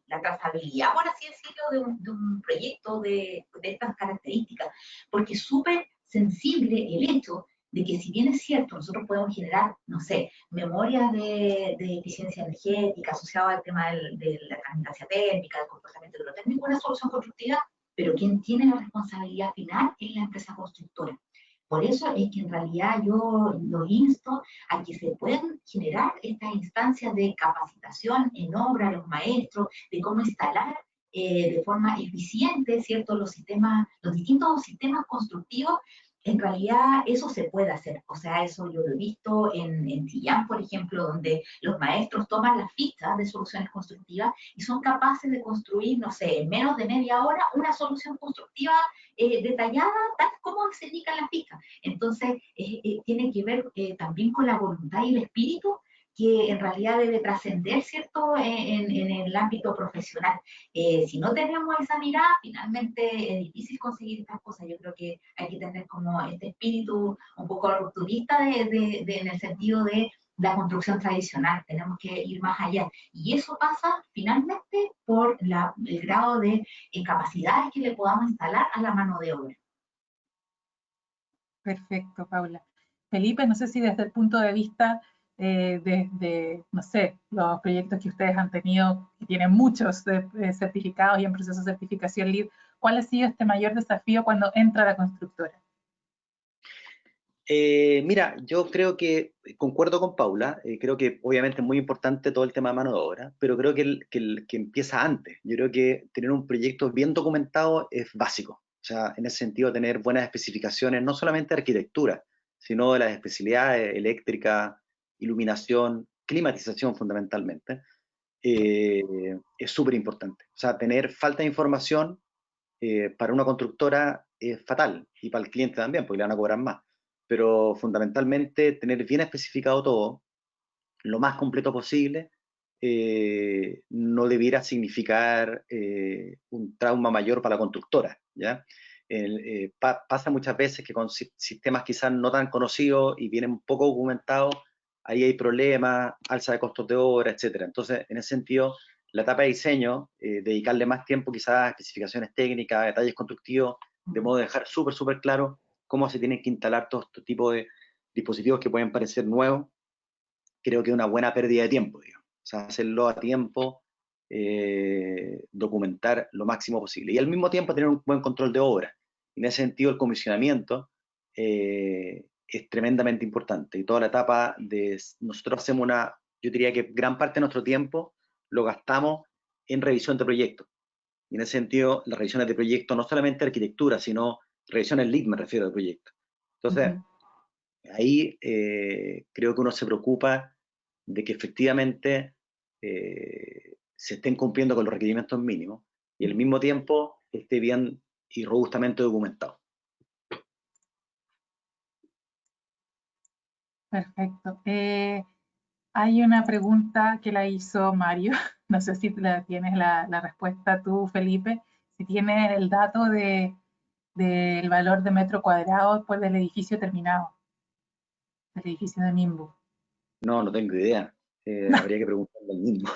la trazabilidad, por así decirlo, de un proyecto de estas características, porque es súper sensible el hecho de que si bien es cierto, nosotros podemos generar, no sé, memorias de eficiencia energética asociadas al tema de la transmitancia térmica, del comportamiento hidrotécnico, una solución constructiva, pero quien tiene la responsabilidad final es la empresa constructora. Por eso es que en realidad yo lo insto a que se puedan generar estas instancias de capacitación en obra a los maestros, de cómo instalar de forma eficiente, ¿cierto?, los distintos sistemas constructivos. En realidad eso se puede hacer, o sea, eso yo lo he visto en Chillán, por ejemplo, donde los maestros toman las fichas de soluciones constructivas y son capaces de construir, no sé, en menos de media hora una solución constructiva detallada, tal como se indica en la ficha. Entonces, tiene que ver también con la voluntad y el espíritu que en realidad debe trascender, ¿cierto?, en el ámbito profesional. Si no tenemos esa mirada, finalmente es difícil conseguir estas cosas. Yo creo que hay que tener como este espíritu un poco rupturista en el sentido de la construcción tradicional. Tenemos que ir más allá. Y eso pasa finalmente por el grado de capacidades que le podamos instalar a la mano de obra. Perfecto, Paula. Felipe, no sé si desde el punto de vista no sé, los proyectos que ustedes han tenido, que tienen muchos certificados y en proceso de certificación LEED, ¿cuál ha sido este mayor desafío cuando entra la constructora? Mira, yo creo que concuerdo con Paula, creo que obviamente es muy importante todo el tema de mano de obra, pero creo que empieza antes. Yo creo que tener un proyecto bien documentado es básico. O sea, en ese sentido, tener buenas especificaciones, no solamente de arquitectura, sino de las especialidades eléctrica, iluminación, climatización fundamentalmente, es súper importante. O sea, tener falta de información para una constructora es fatal y para el cliente también, porque le van a cobrar más. Pero fundamentalmente tener bien especificado todo, lo más completo posible, no debiera significar un trauma mayor para la constructora, ¿ya? Pasa muchas veces que con sistemas quizás no tan conocidos y vienen poco documentados, ahí hay problemas, alza de costos de obra, etcétera. Entonces, en ese sentido, la etapa de diseño, dedicarle más tiempo quizás a especificaciones técnicas, detalles constructivos, de modo de dejar súper claro cómo se tienen que instalar todo este tipo de dispositivos que pueden parecer nuevos, creo que es una buena pérdida de tiempo, digamos. O sea, hacerlo a tiempo, documentar lo máximo posible. Y al mismo tiempo tener un buen control de obra. En ese sentido, el comisionamiento es tremendamente importante. Y toda la etapa nosotros hacemos yo diría que gran parte de nuestro tiempo lo gastamos en revisión de proyectos. Y en ese sentido, las revisiones de proyectos, no solamente de arquitectura, sino revisión del lead me refiero al proyecto. Entonces, ahí creo que uno se preocupa de que efectivamente se estén cumpliendo con los requerimientos mínimos y al mismo tiempo esté bien y robustamente documentado. Perfecto. Hay una pregunta que la hizo Mario, no sé si tienes la respuesta tú, Felipe, si tienes el dato del valor de metro cuadrado después del edificio terminado, del edificio de Nimbu. No tengo idea. Habría que preguntarle al mismo.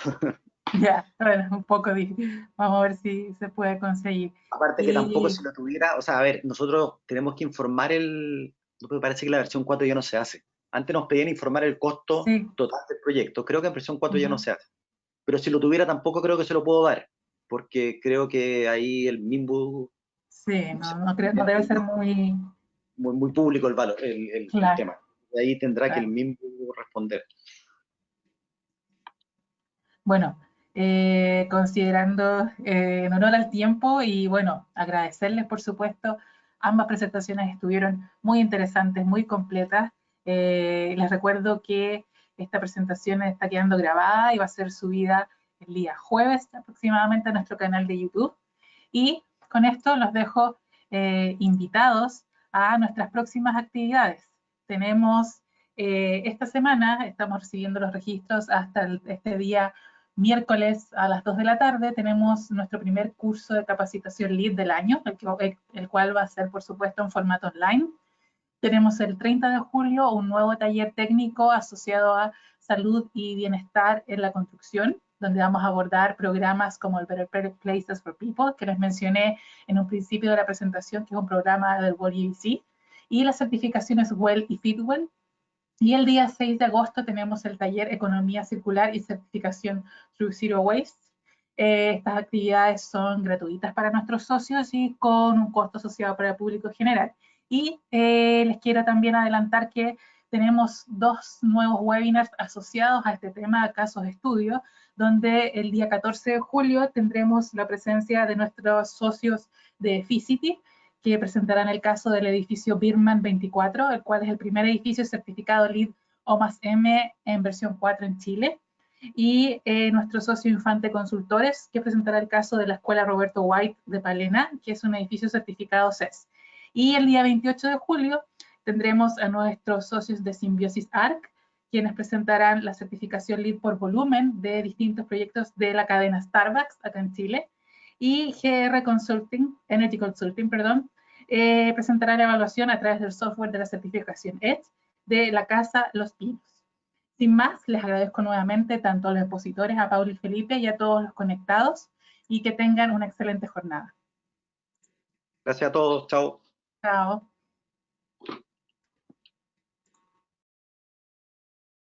Ya, bueno, un poco difícil. Vamos a ver si se puede conseguir. Aparte que tampoco si lo tuviera, o sea, a ver, nosotros tenemos que informar me parece que la versión 4 ya no se hace. Antes nos pedían informar el costo total del proyecto, creo que en versión 4 ya no se hace. Pero si lo tuviera tampoco creo que se lo puedo dar, porque creo que ahí el MIMBU... Sí, no debe ser muy... Muy público el valor, el tema. De ahí tendrá que el MIMBU responder. Bueno, considerando en honor al tiempo y bueno, agradecerles por supuesto, ambas presentaciones estuvieron muy interesantes, muy completas. Les recuerdo que esta presentación está quedando grabada y va a ser subida el día jueves aproximadamente a nuestro canal de YouTube. Y con esto los dejo invitados a nuestras próximas actividades. Tenemos esta semana, estamos recibiendo los registros hasta este día miércoles a las 2 de la tarde, tenemos nuestro primer curso de capacitación LEAD del año, el cual va a ser, por supuesto, en formato online. Tenemos el 30 de julio un nuevo taller técnico asociado a salud y bienestar en la construcción, donde vamos a abordar programas como el Better Places for People, que les mencioné en un principio de la presentación, que es un programa del World UBC, y las certificaciones WELL y FitWell. Y el día 6 de agosto tenemos el taller Economía Circular y Certificación Through Zero Waste. Estas actividades son gratuitas para nuestros socios y con un costo asociado para el público general. Y les quiero también adelantar que tenemos 2 nuevos webinars asociados a este tema, a casos de estudio, donde el día 14 de julio tendremos la presencia de nuestros socios de Ficity, que presentarán el caso del edificio Birman 24, el cual es el primer edificio certificado LEED O+M en versión 4 en Chile, y nuestro socio Infante Consultores, que presentará el caso de la Escuela Roberto White de Palena, que es un edificio certificado CES. Y el día 28 de julio tendremos a nuestros socios de Symbiosis ARC, quienes presentarán la certificación LEED por volumen de distintos proyectos de la cadena Starbucks acá en Chile, y GR Consulting, Energy Consulting, perdón, presentará la evaluación a través del software de la certificación EDGE de la Casa Los Pinos. Sin más, les agradezco nuevamente tanto a los expositores, a Paula y Felipe, y a todos los conectados, y que tengan una excelente jornada. Gracias a todos, chao. Chao.